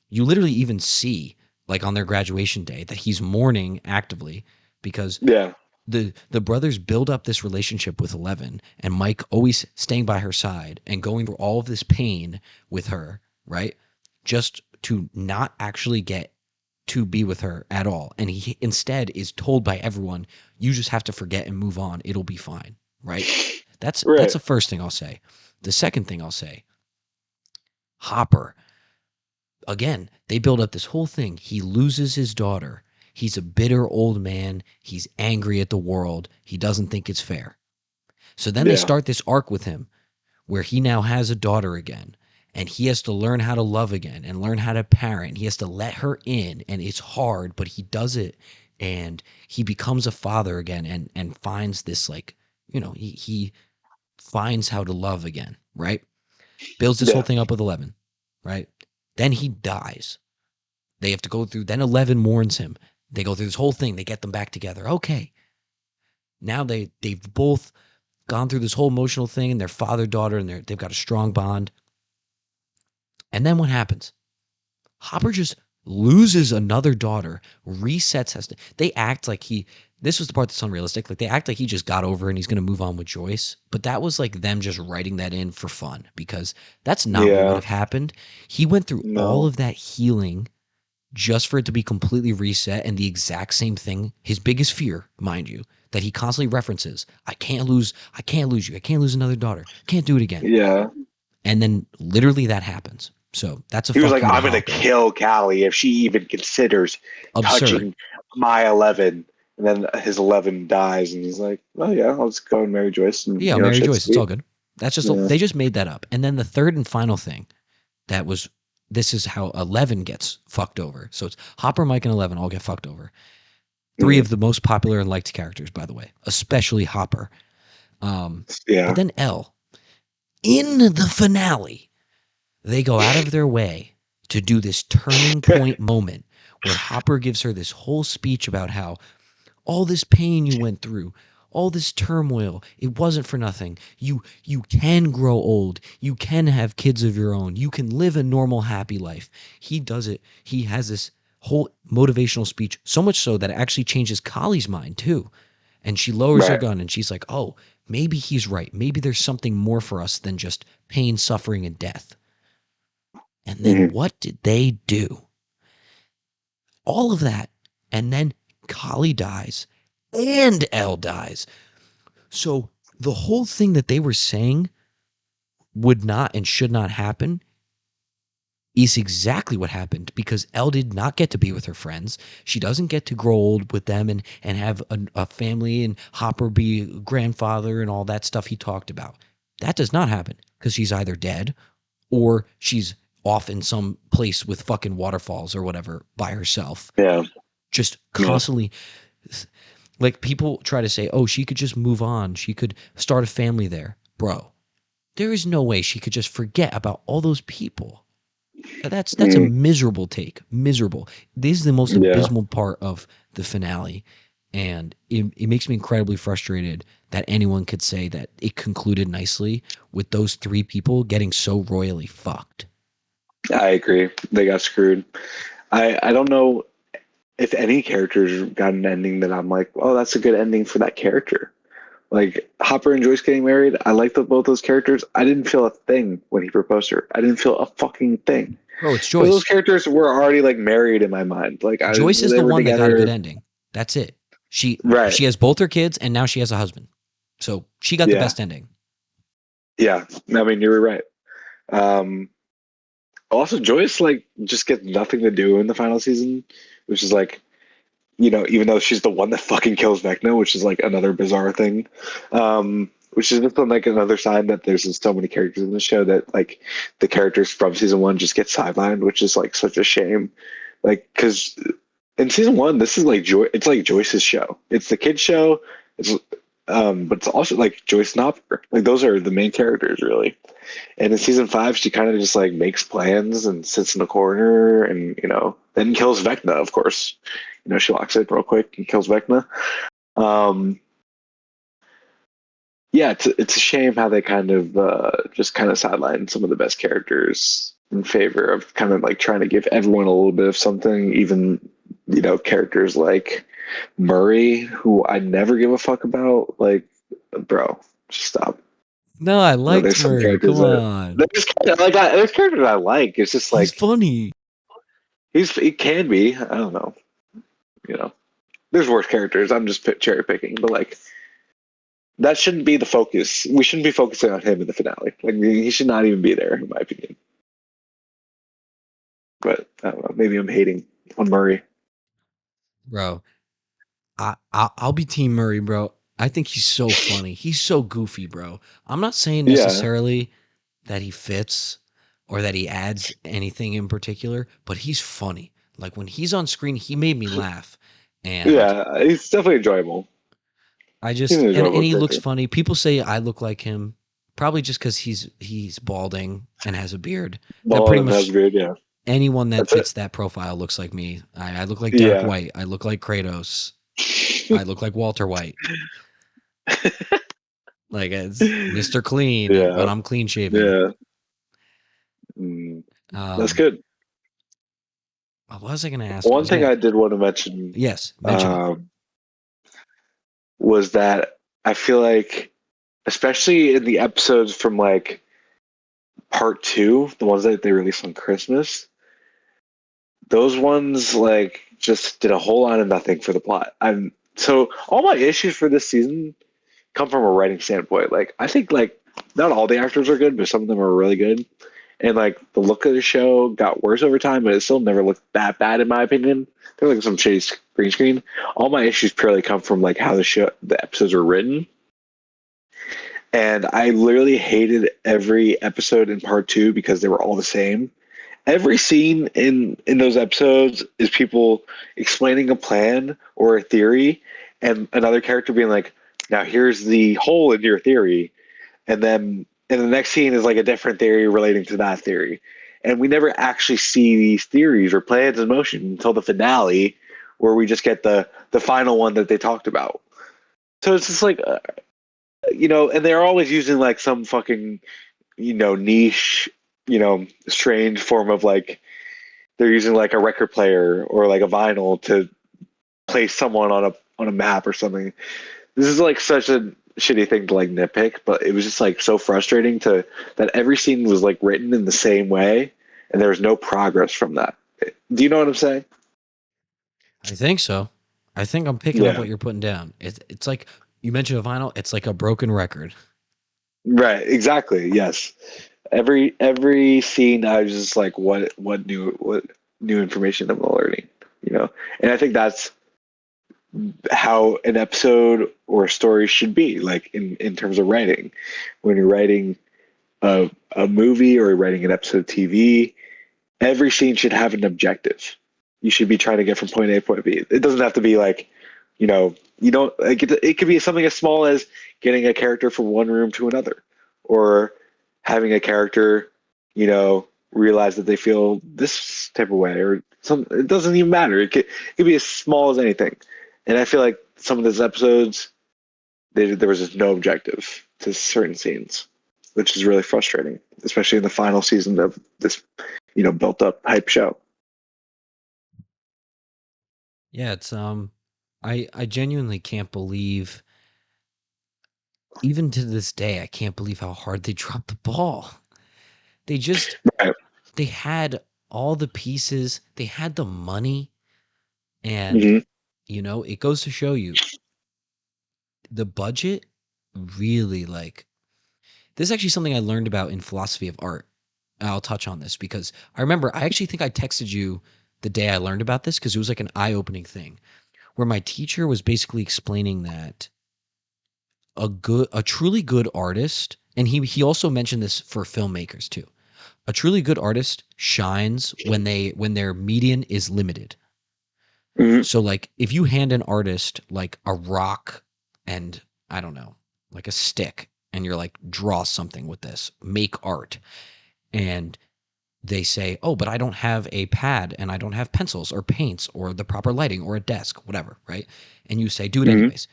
Speaker 1: you literally even see like on their graduation day that he's mourning actively because
Speaker 2: Yeah.
Speaker 1: the brothers build up this relationship with 11 and Mike always staying by her side and going through all of this pain with her, right? Just to not actually get to be with her at all. And he instead is told by everyone, you just have to forget and move on. It'll be fine, right? That's
Speaker 2: Right.
Speaker 1: the first thing I'll say. The second thing I'll say, Hopper, again, they build up this whole thing. He loses his daughter. He's a bitter old man. He's angry at the world. He doesn't think it's fair. So then they
Speaker 2: Yeah.
Speaker 1: start this arc with him where he now has a daughter again and he has to learn how to love again and learn how to parent. He has to let her in and it's hard, but he does it and he becomes a father again and finds this like, he finds how to love again, right? Builds this whole
Speaker 2: Yeah.
Speaker 1: thing up with 11, right? Then he dies. They have to go through, then 11 mourns him. They go through this whole thing. They get them back together. Okay. Now they've both gone through this whole emotional thing and their father daughter and they've got a strong bond. And then what happens? Hopper just loses another daughter, resets has to, they act like this was the part that's unrealistic. Like they act like he just got over and he's going to move on with Joyce. But that was like them just writing that in for fun because that's not what would
Speaker 2: Yeah.
Speaker 1: have happened. He went through all
Speaker 2: No.
Speaker 1: of that healing just for it to be completely reset and the exact same thing. His biggest fear, mind you, that he constantly references, I can't lose you. I can't lose another daughter. Can't do it again.
Speaker 2: Yeah.
Speaker 1: And then literally that happens. So that's a
Speaker 2: He was
Speaker 1: fuck
Speaker 2: like,
Speaker 1: you to
Speaker 2: I'm gonna
Speaker 1: Hopper.
Speaker 2: kill Callie if she even considers
Speaker 1: Absurd.
Speaker 2: touching my 11. And then his 11 dies, and he's like, "Oh yeah, I'll just go and marry Joyce, and
Speaker 1: Yeah, Mary
Speaker 2: shit's
Speaker 1: Joyce, it's
Speaker 2: sweet."
Speaker 1: all good. That's just
Speaker 2: Yeah.
Speaker 1: they just made that up. And then the third and final thing that was this is how 11 gets fucked over. So it's Hopper, Mike, and 11 all get fucked over. Three
Speaker 2: Mhm.
Speaker 1: of the most popular and liked characters, by the way, especially Hopper. But
Speaker 2: Yeah.
Speaker 1: then L, in the finale, they go out of their way to do this turning point moment where Hopper gives her this whole speech about how all this pain you went through, all this turmoil, it wasn't for nothing. You can grow old. You can have kids of your own. You can live a normal happy life. He does it. He has this whole motivational speech, so much so that it actually changes Kali's mind too. And she lowers her
Speaker 2: Right.
Speaker 1: gun and she's like, oh, maybe he's right. Maybe there's something more for us than just pain, suffering, and death. And then
Speaker 2: Hmm.
Speaker 1: what did they do? All of that. And then Kali dies and Elle dies. So the whole thing that they were saying would not and should not happen is exactly what happened, because Elle did not get to be with her friends. She doesn't get to grow old with them and have a family and Hopper be grandfather and all that stuff he talked about. That does not happen because she's either dead or she's off in some place with fucking waterfalls or whatever by herself.
Speaker 2: Yeah.
Speaker 1: Just
Speaker 2: Yeah.
Speaker 1: constantly, like, people try to say, oh, she could just move on. She could start a family there. Bro, there is no way she could just forget about all those people. That's a
Speaker 2: Mm.
Speaker 1: miserable take. Miserable. This is the most
Speaker 2: Yeah.
Speaker 1: abysmal part of the finale. And it makes me incredibly frustrated that anyone could say that it concluded nicely with those three people getting so royally fucked.
Speaker 2: I agree. They got screwed. I don't know if any characters got an ending that I'm like, oh, that's a good ending for that character. Like Hopper and Joyce getting married, I liked both those characters. I didn't feel a thing when he proposed to her. I didn't feel a fucking thing.
Speaker 1: Bro, it's
Speaker 2: But those
Speaker 1: Joyce.
Speaker 2: characters were already like married in my mind. Like
Speaker 1: Joyce is
Speaker 2: they
Speaker 1: the
Speaker 2: were
Speaker 1: one that got a good
Speaker 2: together.
Speaker 1: ending. That's it. She
Speaker 2: Right.
Speaker 1: she has both her kids and now she has a husband. So she got the
Speaker 2: Yeah.
Speaker 1: best ending.
Speaker 2: Yeah. I mean, you were right. Um, Also, Joyce like just gets nothing to do in the final season, which is like, even though she's the one that fucking kills Vecna, which is like another bizarre thing. Which is just like another sign that there's just so many characters in the show that like the characters from season one just get sidelined, which is like such a shame. Like, because in season one, this is like it's like Joyce's show. It's the kid show. It's but it's also like Joyce and Hopper. Like those are the main characters really. And in season five, she kind of just like makes plans and sits in the corner and, then kills Vecna, of course. She locks it real quick and kills Vecna. Um, yeah, it's a shame how they kind of just kind of sideline some of the best characters in favor of kind of like trying to give everyone a little bit of something, even, characters like Murray, who I never give a fuck about. Like, bro, just stop.
Speaker 1: No, I liked
Speaker 2: There's some
Speaker 1: Murray.
Speaker 2: characters
Speaker 1: Come
Speaker 2: that
Speaker 1: on.
Speaker 2: there's characters I like. It's just
Speaker 1: He's
Speaker 2: like
Speaker 1: funny.
Speaker 2: he can be. I don't know. You know, there's worse characters. I'm just cherry picking, but like that shouldn't be the focus. We shouldn't be focusing on him in the finale. Like he should not even be there, in my opinion. But I don't know. Maybe I'm hating on Murray.
Speaker 1: Bro, I'll be Team Murray, bro. I think he's so funny. He's so goofy, bro. I'm not saying
Speaker 2: Yeah,
Speaker 1: necessarily that he fits or that he adds anything in particular, but he's funny. Like when he's on screen, he made me laugh. And
Speaker 2: yeah. He's definitely enjoyable.
Speaker 1: I
Speaker 2: He's
Speaker 1: just
Speaker 2: an
Speaker 1: and
Speaker 2: enjoyable
Speaker 1: he looks
Speaker 2: character.
Speaker 1: funny. People say I look like him, probably just because he's balding and has a beard. That pretty
Speaker 2: Ball has
Speaker 1: much
Speaker 2: good. Yeah,
Speaker 1: anyone that
Speaker 2: that's it.
Speaker 1: fits that profile looks like me. I look like Derek
Speaker 2: Yeah.
Speaker 1: White. I look like Kratos. I look like Walter White. Like it's Mr. Clean when
Speaker 2: Yeah,
Speaker 1: I'm clean shaven.
Speaker 2: yeah. Mm, that's
Speaker 1: Um,
Speaker 2: good.
Speaker 1: what was I going to ask you? I
Speaker 2: One
Speaker 1: was
Speaker 2: thing
Speaker 1: going to
Speaker 2: I did want to mention
Speaker 1: yes, mention it.
Speaker 2: um, was that I feel like, especially in the episodes from like part two, the ones that they released on Christmas, those ones like just did a whole lot of nothing for the plot. I'm so all my issues for this season come from a writing standpoint. Like I think like not all the actors are good, but some of them are really good. And like the look of the show got worse over time, but it still never looked that bad in my opinion. There's like some shady green screen. All my issues purely come from like how the episodes are written. And I literally hated every episode in part two because they were all the same. Every scene in those episodes is people explaining a plan or a theory, and another character being like, "Now here's the hole in your theory," and then in the next scene is like a different theory relating to that theory, and we never actually see these theories or plans in motion until the finale, where we just get the final one that they talked about. So it's just like, and they're always using like some fucking niche, strange form of like they're using like a record player or like a vinyl to place someone on a map or something. This is like such a shitty thing to like nitpick, but it was just like so frustrating to that every scene was like written in the same way and there was no progress from that. Do you know what I'm saying?
Speaker 1: I think so. I think I'm picking up
Speaker 2: Yeah.
Speaker 1: what you're putting down. It's like you mentioned a vinyl. It's like a broken record.
Speaker 2: Right, exactly. Yes. Every scene I was just like what new information am I learning, you know? And I think that's how an episode or a story should be, like in terms of writing. When you're writing a movie or you're writing an episode of TV, every scene should have an objective. You should be trying to get from point A to point B. It doesn't have to be like, you don't like it could be something as small as getting a character from one room to another, or having a character, realize that they feel this type of way, or some. It doesn't even matter. It could be as small as anything. And I feel like some of those episodes, there was just no objective to certain scenes, which is really frustrating, especially in the final season of this, built up hype show.
Speaker 1: Yeah, it's I genuinely can't believe, even to this day, I can't believe how hard they dropped the ball. They just
Speaker 2: Right.
Speaker 1: they had all the pieces, they had the money, and
Speaker 2: Hmm.
Speaker 1: it goes to show you the budget really, like, this is actually something I learned about in philosophy of art. I'll touch on this because I remember I actually think I texted you the day I learned about this because it was like an eye-opening thing where my teacher was basically explaining that a truly good artist, and he also mentioned this for filmmakers too. A truly good artist shines when their median is limited.
Speaker 2: Hmm.
Speaker 1: So like if you hand an artist like a rock and I don't know, like a stick, and you're like, draw something with this, make art, and they say, "Oh, but I don't have a pad and I don't have pencils or paints or the proper lighting or a desk, whatever," right? And you say, "Do it
Speaker 2: Hmm.
Speaker 1: anyways."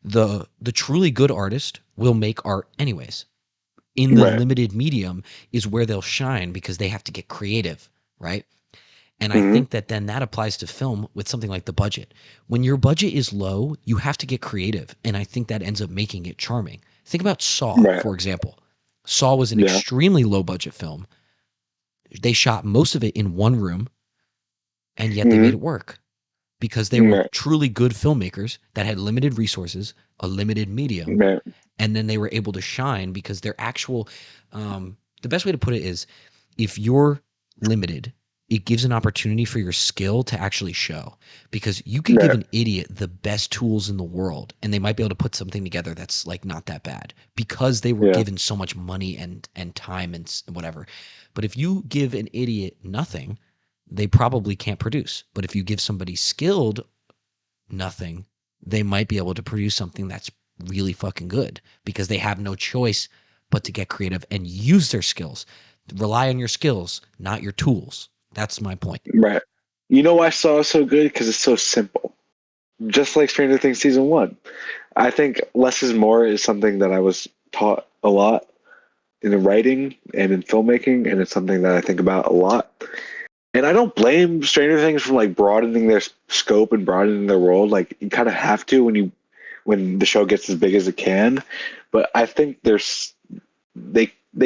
Speaker 1: The truly good artist will make art anyways. In the
Speaker 2: Right.
Speaker 1: limited medium is where they'll shine because they have to get creative, right? And I
Speaker 2: Hmm.
Speaker 1: think that then that applies to film with something like the budget. When your budget is low, you have to get creative. And I think that ends up making it charming. Think about Saw,
Speaker 2: Right.
Speaker 1: for example. Saw was an
Speaker 2: Yeah.
Speaker 1: extremely low budget film. They shot most of it in one room, and yet they made
Speaker 2: Hmm.
Speaker 1: it work because they were
Speaker 2: Right.
Speaker 1: truly good filmmakers that had limited resources, a limited medium,
Speaker 2: Right.
Speaker 1: and then they were able to shine because their actual the best way to put it is if you're limited, it gives an opportunity for your skill to actually show because you could give
Speaker 2: Right.
Speaker 1: an idiot the best tools in the world and they might be able to put something together that's like not that bad because they were
Speaker 2: Yeah.
Speaker 1: given so much money and time and whatever. But if you give an idiot nothing, they probably can't produce. But if you give somebody skilled nothing, they might be able to produce something that's really fucking good because they have no choice but to get creative and use their skills. Rely on your skills, not your tools. That's my point.
Speaker 2: Right. You know why Saw is so good? Because it's so simple. Just like Stranger Things season one. I think less is more is something that I was taught a lot in the writing and in filmmaking, and it's something that I think about a lot. And I don't blame Stranger Things for like broadening their scope and broadening their world. Like you kind of have to when the show gets as big as it can. But I think they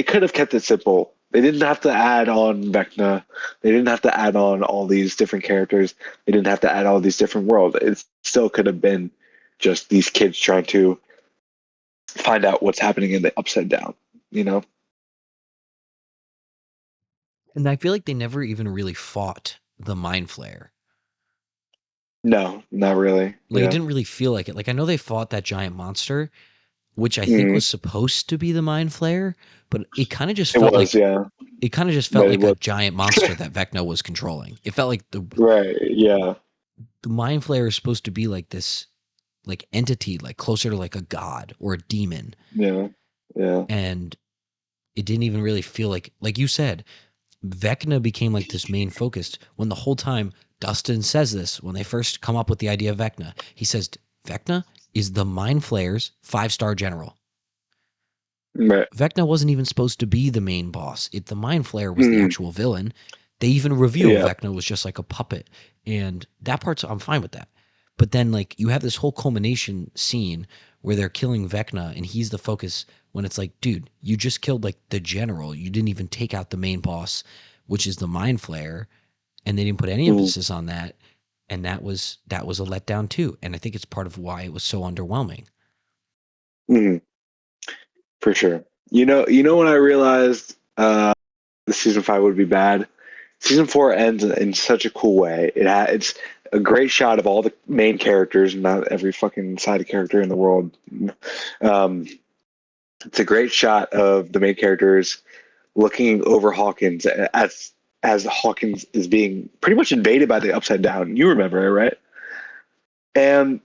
Speaker 2: could have kept it simple. They didn't have to add on Vecna. They didn't have to add on all these different characters. They didn't have to add all these different worlds. It still could have been just these kids trying to find out what's happening in the upside down. You know?
Speaker 1: And I feel like they never even really fought the mind flayer.
Speaker 2: No, not really.
Speaker 1: Like it
Speaker 2: Yeah.
Speaker 1: didn't really feel like it. Like I know they fought that giant monster, which I think
Speaker 2: Mm,
Speaker 1: was supposed to be the mind flayer, but it kind of just
Speaker 2: it
Speaker 1: felt
Speaker 2: was,
Speaker 1: like
Speaker 2: yeah. But it
Speaker 1: a
Speaker 2: was
Speaker 1: giant monster that Vecna was controlling. It felt like
Speaker 2: right. Yeah.
Speaker 1: the mind flayer is supposed to be like this like entity, like closer to like a god or a demon.
Speaker 2: Yeah. Yeah.
Speaker 1: And it didn't even really feel like you said, Vecna became like this main focus when the whole time Dustin says this when they first come up with the idea of Vecna. He says Vecna is the mind flayer's 5-star general.
Speaker 2: Right.
Speaker 1: Vecna wasn't even supposed to be the main boss. The mind flayer was the
Speaker 2: Mm,
Speaker 1: actual villain. They even reveal
Speaker 2: Yeah.
Speaker 1: Vecna was just like a puppet, and that part's I'm fine with that. But then like you have this whole culmination scene where they're killing Vecna, and he's the focus. When it's like, dude, you just killed like the general. You didn't even take out the main boss, which is the Mind Flayer, and they didn't put any
Speaker 2: Mm,
Speaker 1: emphasis on that. And that was a letdown too. And I think it's part of why it was so underwhelming.
Speaker 2: mm, for sure. You know when I realized the season 5 would be bad. Season 4 ends in such a cool way. It's a great shot of all the main characters, not every fucking side character in the world. Um, it's a great shot of the main characters looking over Hawkins as Hawkins is being pretty much invaded by the Upside Down. You remember it, right? And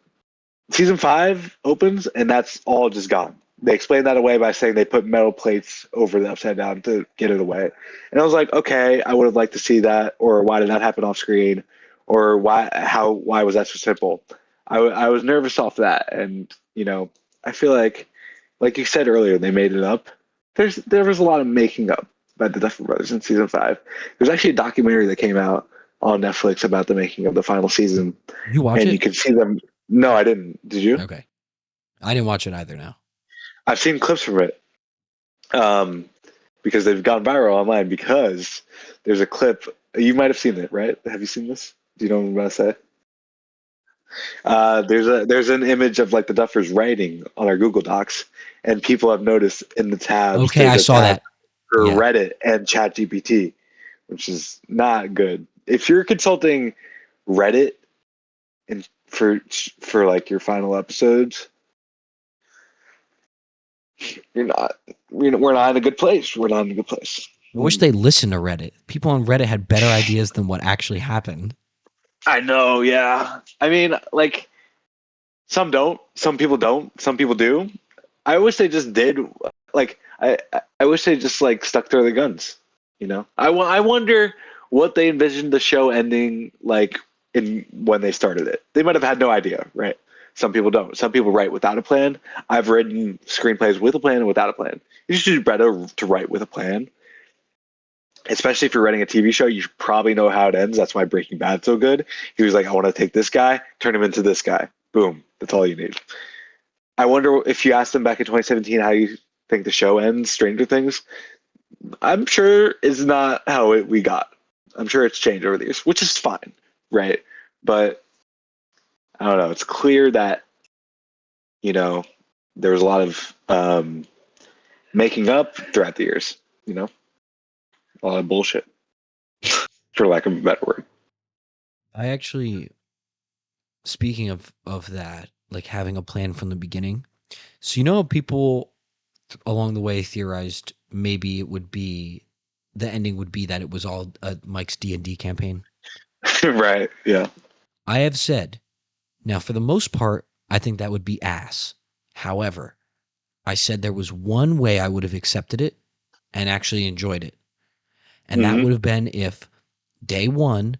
Speaker 2: season 5 opens, and that's all just gone. They explain that away by saying they put metal plates over the Upside Down to get it away. And I was like, okay, I would have liked to see that, or why did that happen off screen, or why was that so simple? I was nervous off that, and I feel like you said earlier, they made it up. There was a lot of making up by the Duffer Brothers in season 5. There's actually a documentary that came out on Netflix about the making of the final season,
Speaker 1: You watch
Speaker 2: and you
Speaker 1: it?
Speaker 2: can see them. No, I didn't. Did you?
Speaker 1: Okay. I didn't watch it either now.
Speaker 2: I've seen clips from it, um, because they've gone viral online. Because there's a clip. You might have seen it, right? Have you seen this? Do you know what I'm about to say? There's an image of like the Duffers writing on our Google Docs, and people have noticed in the tabs
Speaker 1: Okay,
Speaker 2: there's
Speaker 1: I
Speaker 2: a
Speaker 1: saw
Speaker 2: tab
Speaker 1: that.
Speaker 2: for
Speaker 1: Yeah.
Speaker 2: Reddit and ChatGPT, which is not good. If you're consulting Reddit and for like your final episodes, you're not. We're not in a good place. We're not in a good place.
Speaker 1: I wish they listened to Reddit. People on Reddit had better ideas than what actually happened.
Speaker 2: I know, yeah. I mean, like some don't, some people don't, some people do. I wish they just did. Like I wish they just like stuck to their guns. I wonder what they envisioned the show ending like in when they started it. They might have had no idea, right? Some people don't. Some people write without a plan. I've written screenplays with a plan and without a plan. You should do better to write with a plan, especially if you're writing a TV show. You should probably know how it ends. That's why Breaking Bad's so good. He was like, I want to take this guy, turn him into this guy. Boom. That's all you need. I wonder if you asked them back in 2017 how you think the show ends, Stranger Things. I'm sure it's not how we got. I'm sure it's changed over the years, which is fine, right? But I don't know. It's clear that you know there was a lot of making up throughout the years. A lot of bullshit, for lack of a better word.
Speaker 1: I actually, speaking of that, like having a plan from the beginning. So people along the way theorized maybe it would be the ending would be that it was all Mike's D&D campaign.
Speaker 2: Right? Yeah.
Speaker 1: I have said, now for the most part, I think that would be ass. However, I said there was one way I would have accepted it and actually enjoyed it. And that
Speaker 2: Hmm.
Speaker 1: would have been if day one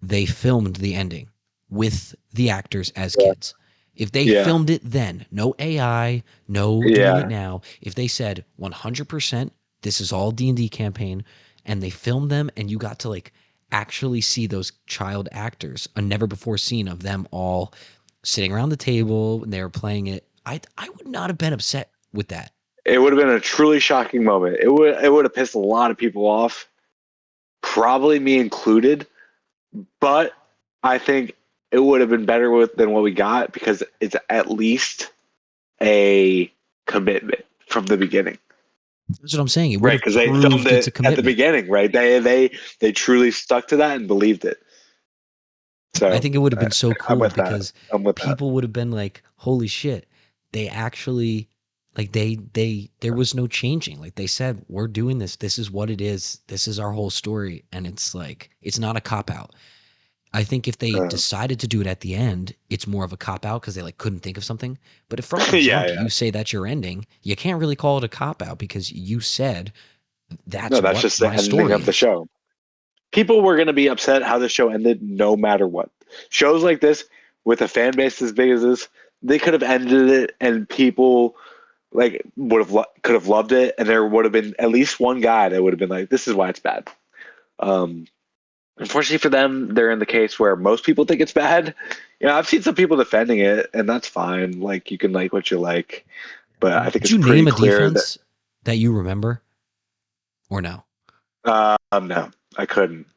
Speaker 1: they filmed the ending with the actors as
Speaker 2: Yeah.
Speaker 1: kids. If they
Speaker 2: Yeah.
Speaker 1: filmed it then, no AI, no doing it
Speaker 2: Yeah.
Speaker 1: now. If they said 100% this is all D&D campaign and they filmed them and you got to like actually see those child actors, a never before seen of them all sitting around the table and they were playing it, I would not have been upset with that.
Speaker 2: It would have been a truly shocking moment. It would have pissed a lot of people off, probably me included. But I think it would have been better than what we got because it's at least a commitment from the beginning,
Speaker 1: That's what I'm saying. It would
Speaker 2: right?
Speaker 1: have
Speaker 2: Because they filmed
Speaker 1: proved it's a
Speaker 2: it at the
Speaker 1: commitment.
Speaker 2: beginning, right? They truly stuck to that and believed it.
Speaker 1: I
Speaker 2: So
Speaker 1: think it would have been so
Speaker 2: I'm
Speaker 1: cool
Speaker 2: with that.
Speaker 1: because
Speaker 2: I'm with that.
Speaker 1: people would have been like, "Holy shit!" They actually like they there was no changing. Like they said, "We're doing this. This is what it is. This is our whole story." And it's like it's not a cop out. I think if they
Speaker 2: Uh,
Speaker 1: decided to do it at the end, it's more of a cop out because they like couldn't think of something. But if from the
Speaker 2: yeah,
Speaker 1: jump
Speaker 2: yeah.
Speaker 1: you say that's your ending, you can't really call it a cop out because you said
Speaker 2: No,
Speaker 1: that's
Speaker 2: that's
Speaker 1: what
Speaker 2: just the
Speaker 1: my
Speaker 2: ending
Speaker 1: story
Speaker 2: of the
Speaker 1: is.
Speaker 2: show. People were going to be upset how the show ended no matter what. Shows like this, with a fan base as big as this, they could have ended it and people like could have loved it, and there would have been at least one guy that would have been like, "This is why it's bad." Um, Unfortunately for them, they're in the case where most people think it's bad. I've seen some people defending it, and that's fine. Like, you can like what you like, but I think
Speaker 1: Did
Speaker 2: it's
Speaker 1: you
Speaker 2: pretty
Speaker 1: name a
Speaker 2: clear that
Speaker 1: defense that you remember or no?
Speaker 2: no, I couldn't.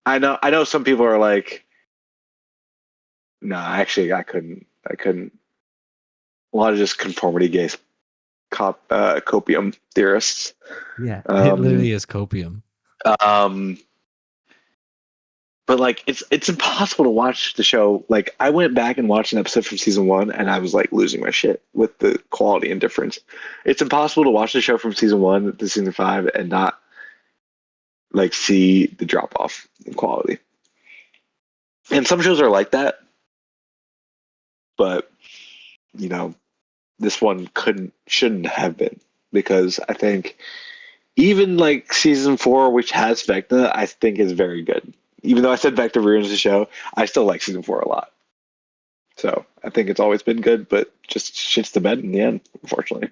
Speaker 2: I know some people are like, no, actually, I couldn't. I couldn't. A lot of just conformity gaze copium theorists.
Speaker 1: Yeah, it
Speaker 2: Um,
Speaker 1: literally is copium.
Speaker 2: um, but like it's impossible to watch the show. Like, I went back and watched an episode from season one, and I was like losing my shit with the quality and difference. It's impossible to watch the show from season one to season five and not like see the drop off in quality. And some shows are like that, but you know, this one shouldn't have been, because I think even like season four, which has Vecna, I think is very good. Even though I said Vecna ruins the show, I still like season four a lot. So I think it's always been good, but just shits the bed in the end, unfortunately.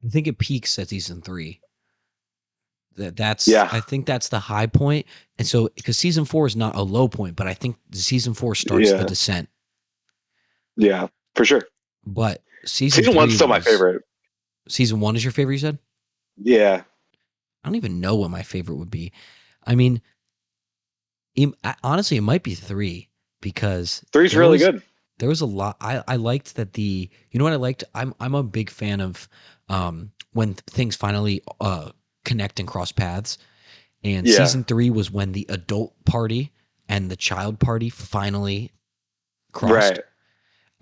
Speaker 1: I think it peaks at season 3. That's
Speaker 2: Yeah,
Speaker 1: I think that's the high point. And so because season 4 is not a low point, but I think season 4 starts the
Speaker 2: yeah,
Speaker 1: descent.
Speaker 2: yeah, for sure.
Speaker 1: But season
Speaker 2: Season one's
Speaker 1: 3
Speaker 2: still my
Speaker 1: was
Speaker 2: favorite.
Speaker 1: season 1 is your favorite, you said?
Speaker 2: Yeah,
Speaker 1: I don't even know what my favorite would be. I mean, honestly, it might be 3 because
Speaker 2: three's
Speaker 1: there
Speaker 2: really
Speaker 1: was
Speaker 2: good.
Speaker 1: there was a lot. I liked that you know what I liked. I'm a big fan of when things finally connect and cross paths. And
Speaker 2: Yeah,
Speaker 1: season 3 was when the adult party and the child party finally crossed.
Speaker 2: right,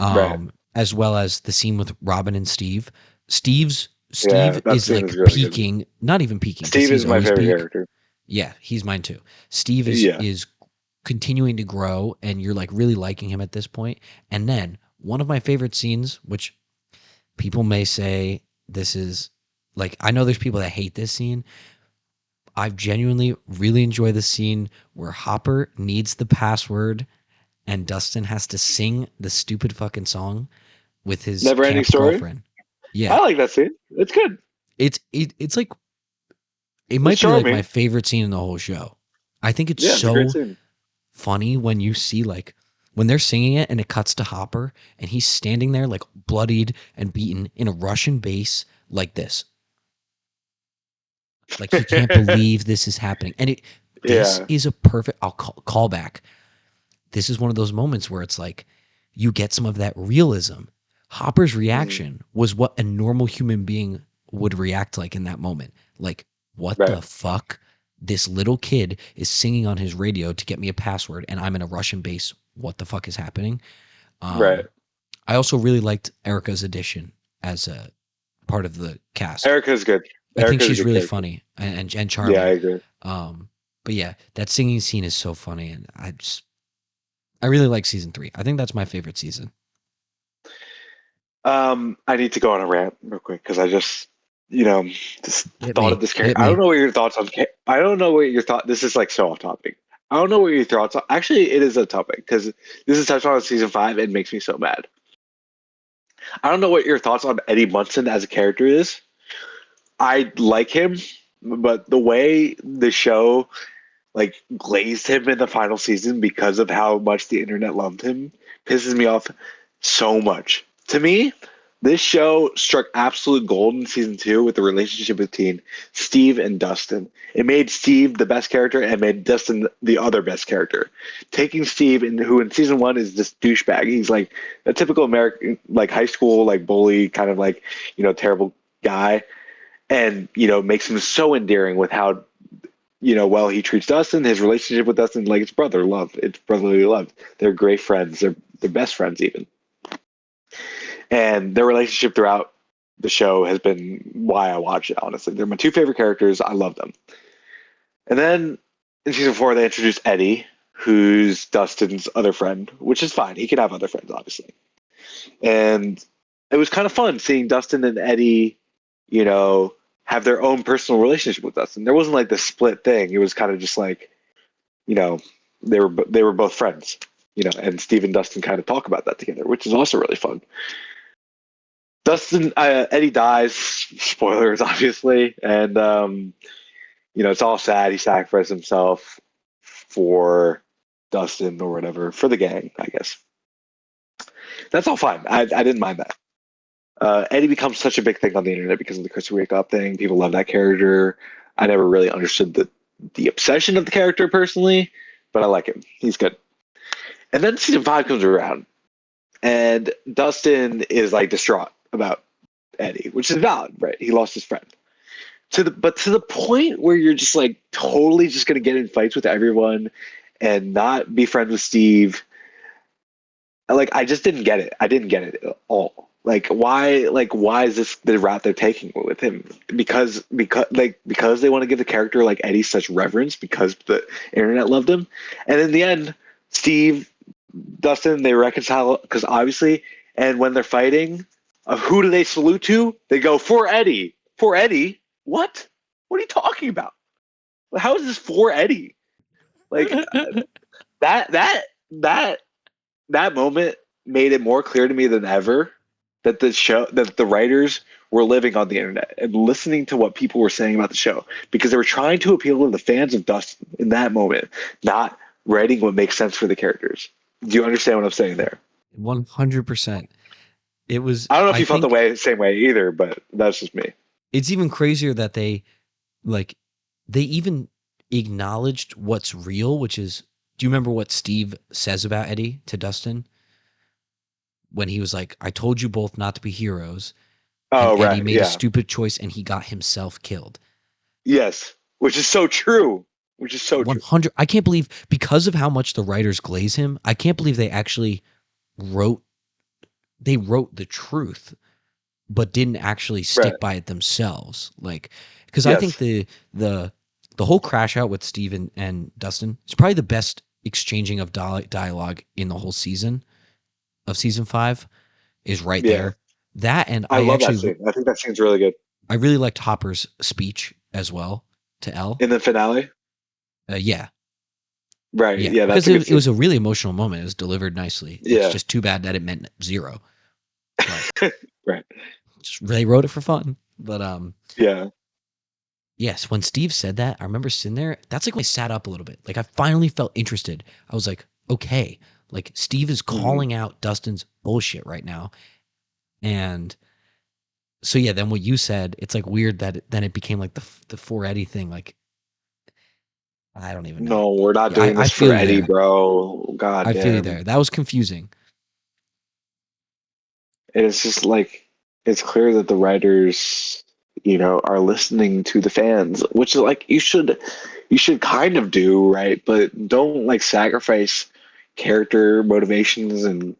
Speaker 2: right.
Speaker 1: As well as the scene with Robin and Steve. Steve's
Speaker 2: Yeah,
Speaker 1: Steve
Speaker 2: that
Speaker 1: is
Speaker 2: scene
Speaker 1: like
Speaker 2: is really good.
Speaker 1: peaking, not even peaking because
Speaker 2: Steve
Speaker 1: he's
Speaker 2: is my
Speaker 1: always
Speaker 2: favorite
Speaker 1: peak.
Speaker 2: character.
Speaker 1: Yeah, he's mine too. Steve is
Speaker 2: Yeah,
Speaker 1: is continuing to grow, and you're like really liking him at this point. And then one of my favorite scenes, which people may say this is like, I know there's people that hate this scene. I've genuinely really enjoyed the scene where Hopper needs the password and Dustin has to sing the stupid fucking song with his
Speaker 2: never ending
Speaker 1: camp
Speaker 2: story.
Speaker 1: girlfriend. Yeah,
Speaker 2: I like that scene. It's good.
Speaker 1: it's like it
Speaker 2: It's
Speaker 1: might be like my
Speaker 2: charming.
Speaker 1: favorite scene in the whole show. I think it's
Speaker 2: Yeah, it's a great
Speaker 1: so
Speaker 2: scene.
Speaker 1: funny when you see like when they're singing it and it cuts to Hopper and he's standing there like bloodied and beaten in a Russian base like this. Like he can't believe this is happening. And this
Speaker 2: Yeah.
Speaker 1: is a perfect I'll call back. This is one of those moments where it's like you get some of that realism. Hopper's
Speaker 2: Mm,
Speaker 1: reaction was what a normal human being would react like in that moment. Like, what
Speaker 2: right.
Speaker 1: the fuck? This little kid is singing on his radio to get me a password, and I'm in a Russian base. What the fuck is happening?
Speaker 2: Right.
Speaker 1: I also really liked Erica's addition as a part of the cast.
Speaker 2: Erica's good.
Speaker 1: I think
Speaker 2: Erica's a
Speaker 1: she's
Speaker 2: good
Speaker 1: really
Speaker 2: character.
Speaker 1: funny and
Speaker 2: Yeah, I
Speaker 1: charming.
Speaker 2: agree.
Speaker 1: But yeah, that singing scene is so funny, and I really like season 3. I think that's my favorite season.
Speaker 2: I need to go on a rant real quick because I just
Speaker 1: Hit
Speaker 2: thought of
Speaker 1: me.
Speaker 2: this character.
Speaker 1: Hit
Speaker 2: I don't
Speaker 1: me.
Speaker 2: know what your thoughts on. I don't know what your thought. This is like so off topic. I don't know what your thoughts are. Actually, it is a topic because this is touched on in season five. It makes me so mad. I don't know what your thoughts on Eddie Munson as a character is. I like him, but the way the show like glazed him in the final season because of how much the internet loved him pisses me off so much. To me, this show struck absolute gold in season two with the relationship between Steve and Dustin. It made Steve the best character and made Dustin the other best character. Taking Steve, who in season one is this douchebag. He's like a typical American, like high school, like bully, kind of like, terrible guy. And, makes him so endearing with how well, he treats Dustin, his relationship with Dustin, like it's brother love. It's brotherly love. They're great friends. They're best friends even. And their relationship throughout the show has been why I watch it, honestly. They're my two favorite characters. I love them. And then in season four, they introduced Eddie, who's Dustin's other friend, which is fine. He can have other friends, obviously. And it was kind of fun seeing Dustin and Eddie, you know, have their own personal relationship with Dustin. There wasn't like this split thing. It was kind of just like, you know, they were both friends, and Steve and Dustin kind of talk about that together, which is also really fun. Eddie dies, spoilers obviously, and it's all sad. He sacrificed himself for Dustin or whatever, for the gang, I guess. That's all fine. I didn't mind that. Eddie becomes such a big thing on the internet because of the Chris Wake Up thing. People love that character. I never really understood the obsession of the character personally, but I like him. He's good. And then season 5 comes around, and Dustin is like distraught about Eddie, which is valid, right? He lost his friend. But to the point where you're just like totally just gonna get in fights with everyone and not be friends with Steve. Like I just didn't get it. I didn't get it at all. Why is this the route they're taking with him? Because they want to give the character like Eddie such reverence because the internet loved him. And in the end, Steve, Dustin, they reconcile because obviously, and when they're fighting, who do they salute to? They go for Eddie. For Eddie? What? What are you talking about? How is this for Eddie? Like that that that that moment made it more clear to me than ever that the writers were living on the internet and listening to what people were saying about the show because they were trying to appeal to the fans of Dustin in that moment, not writing what makes sense for the characters. Do you understand what I'm saying there?
Speaker 1: 100%. It was,
Speaker 2: I don't know if
Speaker 1: I
Speaker 2: you felt
Speaker 1: think
Speaker 2: the same way either, but that's just me.
Speaker 1: it's even crazier that like, they even acknowledged what's real, which is, do you remember what Steve says about Eddie to Dustin? When he was like, I told you both not to be heroes, and
Speaker 2: Oh,
Speaker 1: Eddie
Speaker 2: right.
Speaker 1: made a
Speaker 2: Yeah.
Speaker 1: stupid choice and he got himself killed.
Speaker 2: Yes. Which is so true. Which is so true.
Speaker 1: 100. I can't believe, because of how much the writers glaze him, I can't believe they actually wrote wrote the truth but didn't actually
Speaker 2: Right.
Speaker 1: stick by it themselves. Like, because I think
Speaker 2: Yes.
Speaker 1: the whole crash out with Steven and Dustin is probably the best exchanging of dialogue in the whole season of season 5 is right
Speaker 2: Yeah.
Speaker 1: there. That, and
Speaker 2: I love that scene. I think that scene's really good.
Speaker 1: I really liked Hopper's speech as well to Elle.
Speaker 2: In the finale?
Speaker 1: Yeah,
Speaker 2: Right.
Speaker 1: yeah,
Speaker 2: Yeah, that's
Speaker 1: because
Speaker 2: a good
Speaker 1: it was
Speaker 2: scene.
Speaker 1: a really emotional moment. It was delivered nicely. It's
Speaker 2: Yeah.
Speaker 1: just too bad that it meant 0, but
Speaker 2: Right.
Speaker 1: just, they wrote it for fun. But
Speaker 2: Yeah.
Speaker 1: yes, when Steve said that, I remember sitting there. That's like when I sat up a little bit. Like I finally felt interested. I was like, okay, like Steve is
Speaker 2: Mhm.
Speaker 1: calling out Dustin's bullshit right now. And so yeah, then what you said, it's like weird that then it became like the for Eddie thing. Like I don't even know.
Speaker 2: No, we're not
Speaker 1: Yeah,
Speaker 2: doing
Speaker 1: I
Speaker 2: this
Speaker 1: feel
Speaker 2: for
Speaker 1: you
Speaker 2: Eddie,
Speaker 1: there.
Speaker 2: bro. God
Speaker 1: I feel you
Speaker 2: damn.
Speaker 1: there. That was confusing.
Speaker 2: And it's just like it's clear that the writers, are listening to the fans, which is like you should kind of do, right? But don't like sacrifice character motivations and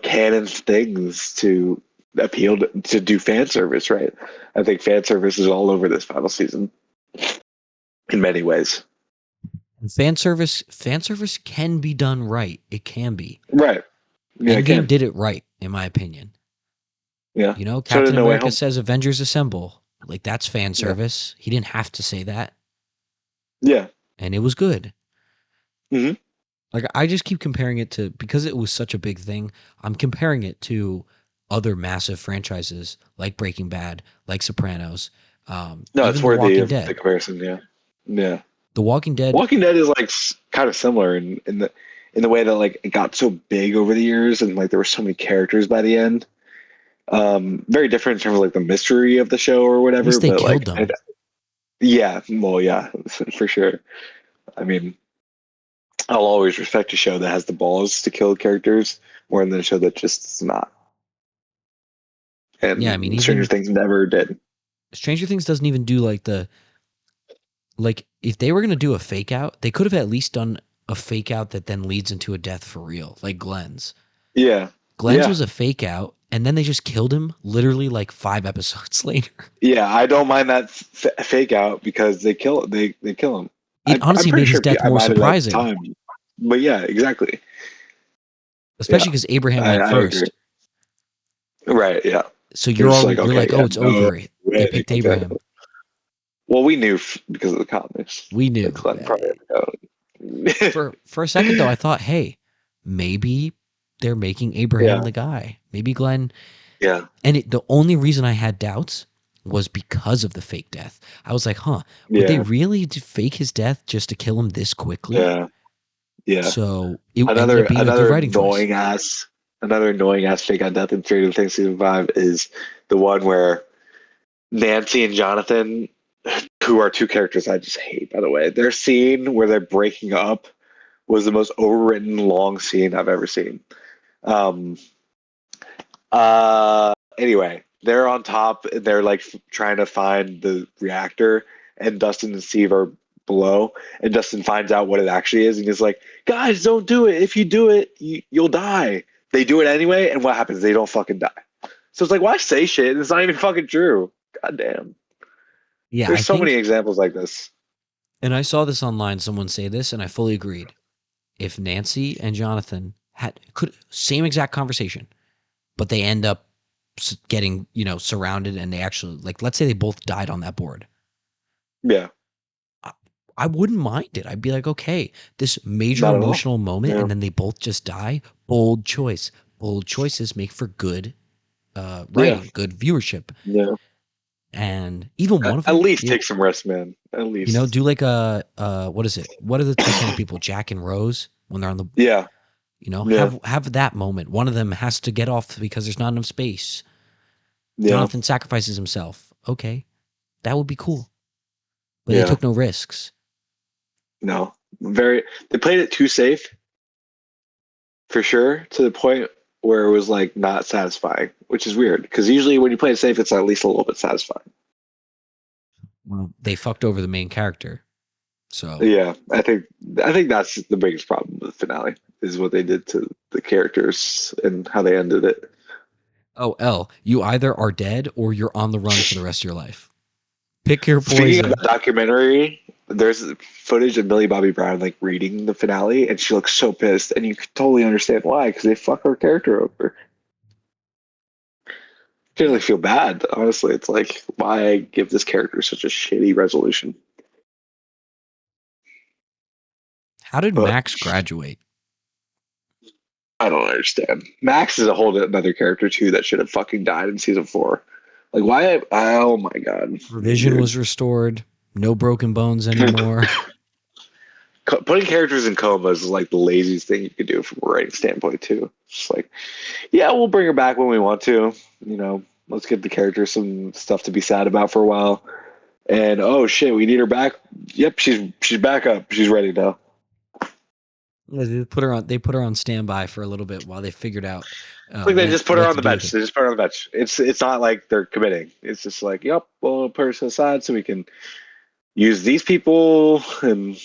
Speaker 2: canon things to appeal to do fan service, right? I think fan service is all over this final season in many ways.
Speaker 1: And fan service can be done right. It can be.
Speaker 2: Right. Yeah, I
Speaker 1: Endgame
Speaker 2: can.
Speaker 1: did it right, in my opinion.
Speaker 2: Yeah.
Speaker 1: You know,
Speaker 2: So did
Speaker 1: Captain
Speaker 2: No Way
Speaker 1: America
Speaker 2: Home.
Speaker 1: says Avengers Assemble. Like that's fan
Speaker 2: Yeah.
Speaker 1: service. He didn't have to say that.
Speaker 2: Yeah.
Speaker 1: And it was good.
Speaker 2: Hmm.
Speaker 1: Like I just keep comparing it to, because it was such a big thing, I'm comparing it to other massive franchises like Breaking Bad, like Sopranos,
Speaker 2: No, it's
Speaker 1: even The
Speaker 2: worthy
Speaker 1: Walking
Speaker 2: of the
Speaker 1: Dead.
Speaker 2: comparison. Yeah. Yeah.
Speaker 1: The Walking Dead,
Speaker 2: Walking Dead is like kind of similar in the way that like it got so big over the years and like there were so many characters by the end. Very different in terms of like the mystery of the show or
Speaker 1: at
Speaker 2: whatever,
Speaker 1: least they
Speaker 2: but
Speaker 1: killed
Speaker 2: like
Speaker 1: them.
Speaker 2: yeah, well, yeah, for sure. I mean, I'll always respect a show that has the balls to kill characters more than a show that just does not.
Speaker 1: Yeah, I mean,
Speaker 2: And Stranger
Speaker 1: even
Speaker 2: Things never did.
Speaker 1: Stranger Things doesn't even do like like if they were going to do a fake out, they could have at least done a fake out that then leads into a death for real, like Glenn's.
Speaker 2: Yeah,
Speaker 1: Glenn's
Speaker 2: yeah,
Speaker 1: was a fake out, and then they just killed him literally like 5 episodes later.
Speaker 2: yeah. I don't mind that fake out because they kill him.
Speaker 1: It
Speaker 2: I'm
Speaker 1: honestly
Speaker 2: pretty
Speaker 1: made his
Speaker 2: sure
Speaker 1: death
Speaker 2: I
Speaker 1: more
Speaker 2: minded it at the
Speaker 1: surprising,
Speaker 2: time, but yeah, exactly. Yeah,
Speaker 1: especially because Abraham went
Speaker 2: I agree.
Speaker 1: first.
Speaker 2: Right, yeah.
Speaker 1: So
Speaker 2: You're just like,
Speaker 1: you're
Speaker 2: okay,
Speaker 1: like, oh,
Speaker 2: yeah,
Speaker 1: it's
Speaker 2: no
Speaker 1: over. They
Speaker 2: way.
Speaker 1: picked
Speaker 2: Okay.
Speaker 1: Abraham.
Speaker 2: Well, we knew because of the comics
Speaker 1: We
Speaker 2: that
Speaker 1: knew.
Speaker 2: Glenn probably had to go.
Speaker 1: For a second though, I thought, hey, maybe they're making Abraham
Speaker 2: Yeah,
Speaker 1: the guy. Maybe Glenn.
Speaker 2: yeah.
Speaker 1: And the only reason I had doubts was because of the fake death. I was like, huh, would they
Speaker 2: Yeah,
Speaker 1: really fake his death just to kill him this quickly?
Speaker 2: yeah, yeah.
Speaker 1: So it ended up
Speaker 2: Another
Speaker 1: being a good
Speaker 2: another
Speaker 1: writing choice.
Speaker 2: annoying ass fake on death in Stranger Things season 5 is the one where Nancy and Jonathan, who are two characters I just hate, by the way, their scene where they're breaking up was the most overwritten long scene I've ever seen. Um, anyway, they're on top and they're like trying to find the reactor, and Dustin and Steve are below, and Dustin finds out what it actually is, and he's like, "Guys, don't do it. If you do it, you'll die." They do it anyway, and what happens? They don't fucking die. So it's like, why say shit? It's not even fucking true. God damn.
Speaker 1: Yeah, I
Speaker 2: There's so many
Speaker 1: think,
Speaker 2: examples like this.
Speaker 1: and I saw this online, someone say this, and I fully agreed. If Nancy and Jonathan had could same exact conversation, but they end up getting, surrounded, and they actually, like, let's say they both died on that board.
Speaker 2: Yeah,
Speaker 1: I, I wouldn't mind it. I'd be like, okay, this major
Speaker 2: not at all.
Speaker 1: emotional moment,
Speaker 2: Yeah,
Speaker 1: and then they both just die. Bold choice. Bold choices make for good
Speaker 2: yeah,
Speaker 1: writing, good viewership,
Speaker 2: yeah.
Speaker 1: and even one of
Speaker 2: At
Speaker 1: them,
Speaker 2: least take some rest, man. At least.
Speaker 1: do like a what is it? What are the Titanic people, Jack and Rose, when they're on the,
Speaker 2: Yeah, yeah,
Speaker 1: have that moment. One of them has to get off because there's not enough space.
Speaker 2: yeah,
Speaker 1: Jonathan sacrifices himself. Okay, that would be cool, but they
Speaker 2: yeah.
Speaker 1: took no risks.
Speaker 2: No, very. They played it too safe for sure, to the point where it was like not satisfying, which is weird because usually when you play it safe, it's at least a little bit satisfying.
Speaker 1: Well, they fucked over the main character. So,
Speaker 2: Yeah, I think that's the biggest problem with the finale is what they did to the characters and how they ended it.
Speaker 1: oh, L, you either are dead or you're on the run for the rest of your life. Pick your
Speaker 2: Speaking of
Speaker 1: poison.
Speaker 2: the documentary, there's footage of Millie Bobby Brown like reading the finale, and she looks so pissed, and you can totally understand why because they fuck her character over. Can't really
Speaker 1: Yeah.
Speaker 2: feel bad, honestly. It's like why give this character such a shitty resolution?
Speaker 1: How did
Speaker 2: But
Speaker 1: Max graduate?
Speaker 2: I don't understand. Max is a whole other character too that should have fucking died in season 4. Like why? Oh my god,
Speaker 1: Her vision
Speaker 2: dude.
Speaker 1: was restored. No broken bones anymore.
Speaker 2: Putting characters in comas is like the laziest thing you could do from a writing standpoint too. Just like, yeah, we'll bring her back when we want to. Let's give the character some stuff to be sad about for a while. And oh shit, we need her back. Yep, she's back up. She's ready now.
Speaker 1: Yeah, they put her on standby for a little bit while they figured out
Speaker 2: It's like they
Speaker 1: when
Speaker 2: just put her
Speaker 1: what
Speaker 2: on
Speaker 1: to
Speaker 2: the
Speaker 1: do with
Speaker 2: bench.
Speaker 1: her.
Speaker 2: They just put her on the bench. It's not like they're committing. It's just like, yep, we'll put her aside so we can use these people, and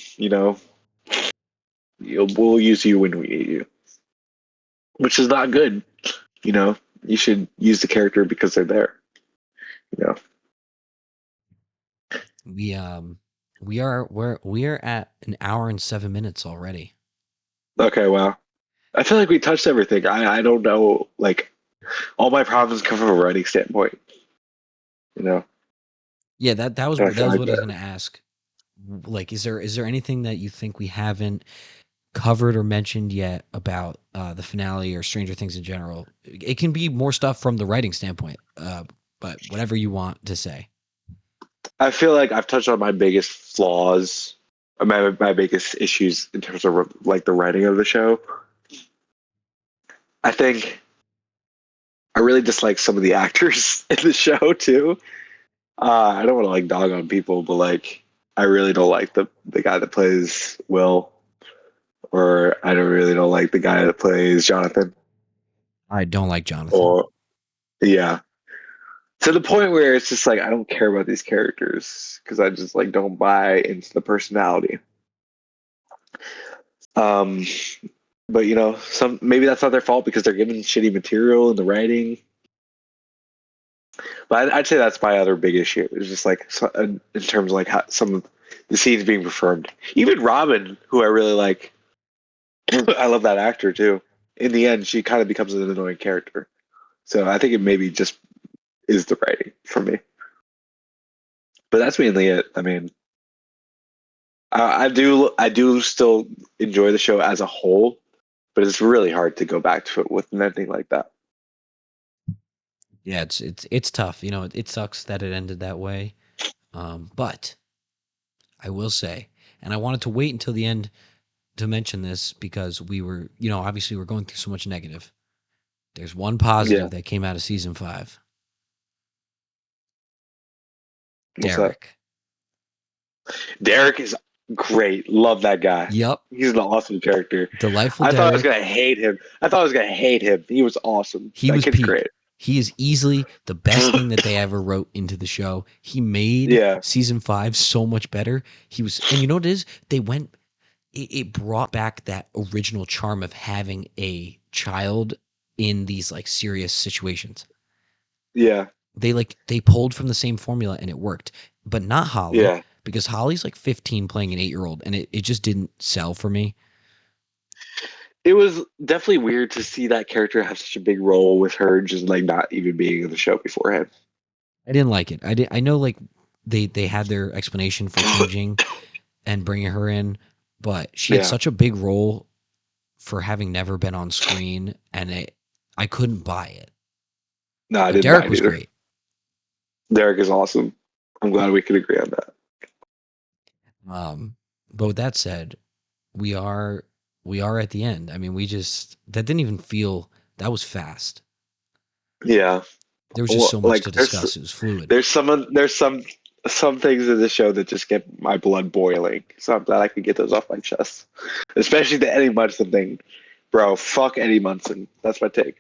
Speaker 2: we'll use you when we need you, which is not good. You know, you should use the character because they're there. You know.
Speaker 1: We are at an hour and 7 minutes already.
Speaker 2: Okay, well, I feel like we touched everything. I don't know. Like all my problems come from a writing standpoint. You know,
Speaker 1: Yeah, that was
Speaker 2: and I
Speaker 1: that
Speaker 2: feel
Speaker 1: was
Speaker 2: like
Speaker 1: what I was gonna ask. Like, is there anything that you think we haven't covered or mentioned yet about the finale or Stranger Things in general? It can be more stuff from the writing standpoint, but whatever you want to say.
Speaker 2: I feel like I've touched on my biggest flaws, or my biggest issues in terms of like the writing of the show. I think I really dislike some of the actors in the show too. I don't want to like dog on people, but like I really don't like the guy that plays Will, or I don't really don't like the guy that plays Jonathan.
Speaker 1: I don't like Jonathan.
Speaker 2: Or yeah, to the point where it's just like I don't care about these characters because I just like don't buy into the personality. Um, but some maybe that's not their fault because they're given shitty material in the writing. But I'd say that's my other big issue. It's just like in terms of like how some of the scenes being performed. Even Robin, who I really like, I love that actor too. In the end, she kind of becomes an annoying character. So I think it maybe just is the writing for me. But that's mainly it. I mean, I do still enjoy the show as a whole, but it's really hard to go back to it with an ending like that.
Speaker 1: Yeah, it's tough. You know, it sucks that it ended that way. But I will say, and I wanted to wait until the end to mention this because we were, you know, obviously we're going through so much negative. There's one
Speaker 2: Yeah.
Speaker 1: positive that came out of season 5.
Speaker 2: What's that?
Speaker 1: Derek.
Speaker 2: Derek is great. Love that guy.
Speaker 1: Yep.
Speaker 2: He's an awesome character.
Speaker 1: Delightful
Speaker 2: I thought I was
Speaker 1: Derek.
Speaker 2: gonna hate him. I thought I was gonna hate him. He was awesome.
Speaker 1: He
Speaker 2: That
Speaker 1: was
Speaker 2: kid's
Speaker 1: peak.
Speaker 2: great.
Speaker 1: He is easily the best thing that they ever wrote into the show. He made
Speaker 2: Yeah.
Speaker 1: season 5 so much better. He was, and you know what it is? They went, it brought back that original charm of having a child in these like serious situations.
Speaker 2: Yeah.
Speaker 1: They pulled from the same formula and it worked, but not Holly
Speaker 2: Yeah.
Speaker 1: because Holly's like 15 playing an 8-year-old and it just didn't sell for me.
Speaker 2: It was definitely weird to see that character have such a big role with her just like not even being in the show beforehand.
Speaker 1: I didn't like it. I know like they had their explanation for changing and bringing her in, but she had
Speaker 2: Yeah.
Speaker 1: such a big role for having never been on screen, and I couldn't buy it.
Speaker 2: No, I
Speaker 1: But
Speaker 2: didn't
Speaker 1: Derek
Speaker 2: mind
Speaker 1: was
Speaker 2: either.
Speaker 1: great.
Speaker 2: Derek is awesome. I'm glad we could agree on that.
Speaker 1: But with that said, we are we are at the end. I mean, we just that didn't even feel that was fast.
Speaker 2: Yeah.
Speaker 1: There was just
Speaker 2: Well,
Speaker 1: so much
Speaker 2: like
Speaker 1: to discuss. It was fluid.
Speaker 2: there's some things in the show that just get my blood boiling. So I'm glad I could get those off my chest. Especially the Eddie Munson thing. Bro, fuck Eddie Munson. That's my take.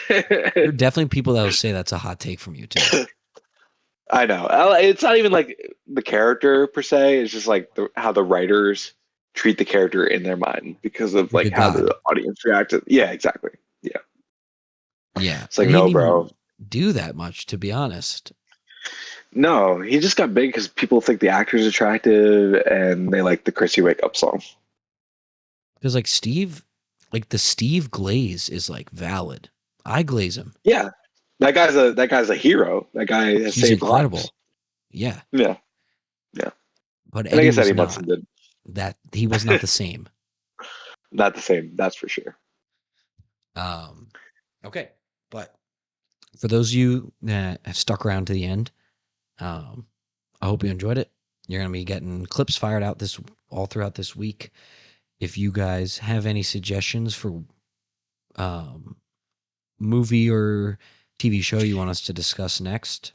Speaker 1: There are definitely people that will say that's a hot take from you too.
Speaker 2: I know. It's not even like the character per se. It's just like how the writers treat the character in their mind because of
Speaker 1: Like
Speaker 2: like
Speaker 1: a
Speaker 2: how
Speaker 1: god.
Speaker 2: the audience reacted. Yeah, exactly. Yeah.
Speaker 1: Yeah,
Speaker 2: It's like,
Speaker 1: and he
Speaker 2: no,
Speaker 1: didn't
Speaker 2: bro.
Speaker 1: even do that much, to be honest.
Speaker 2: No, he just got big because people think the actor's attractive and they like the Chrissy Wake Up song.
Speaker 1: Because like Steve, like the Steve glaze is like valid. I glaze him.
Speaker 2: Yeah. That guy's a hero. That guy has
Speaker 1: He's
Speaker 2: saved lives.
Speaker 1: incredible. Yeah,
Speaker 2: Yeah. Yeah.
Speaker 1: but
Speaker 2: And I
Speaker 1: Eddie
Speaker 2: guess
Speaker 1: was
Speaker 2: Eddie
Speaker 1: not.
Speaker 2: Munson did.
Speaker 1: That he was not the same.
Speaker 2: Not the same, that's for sure.
Speaker 1: Um, okay, but for those of you that have stuck around to the end, um, I hope you enjoyed it. You're gonna be getting clips fired out this all throughout this week. If you guys have any suggestions for um, movie or TV show you want us to discuss next,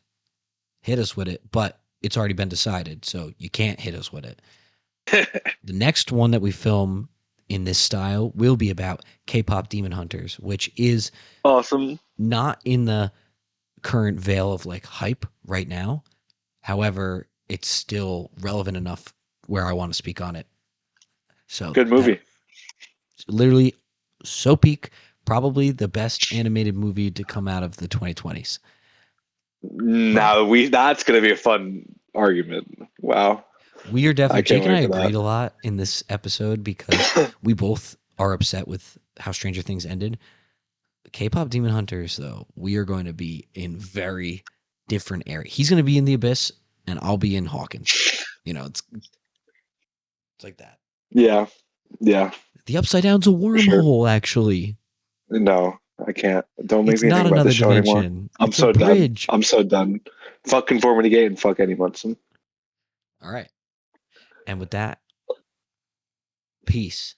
Speaker 1: hit us with it. But it's already been decided, so you can't hit us with it. The next one that we film in this style will be about K-pop Demon Hunters, which is
Speaker 2: Awesome.
Speaker 1: not in the current veil of like hype right now. However, it's still relevant enough where I want to speak on it. So
Speaker 2: Good
Speaker 1: that
Speaker 2: movie.
Speaker 1: literally so peak, probably the best animated movie to come out of the 2020s. But
Speaker 2: Now that's gonna be a fun argument. Wow.
Speaker 1: we are definitely
Speaker 2: I can't
Speaker 1: Jake and I
Speaker 2: wait for
Speaker 1: agreed a lot in this episode because
Speaker 2: that.
Speaker 1: we both are upset with how Stranger Things ended. K-pop Demon Hunters, though, we are going to be in very different area. He's going to be in the Abyss, and I'll be in Hawkins. You know, it's like that.
Speaker 2: Yeah. Yeah.
Speaker 1: The Upside Down's a
Speaker 2: For sure.
Speaker 1: wormhole, actually.
Speaker 2: No, I can't. Don't make
Speaker 1: It's
Speaker 2: me think
Speaker 1: not
Speaker 2: about
Speaker 1: another
Speaker 2: this show anymore.
Speaker 1: dimension.
Speaker 2: I'm
Speaker 1: It's a
Speaker 2: so done.
Speaker 1: bridge.
Speaker 2: I'm so done. Fuck Conformity Gate and fuck Eddie Munson.
Speaker 1: All right. And with that, peace.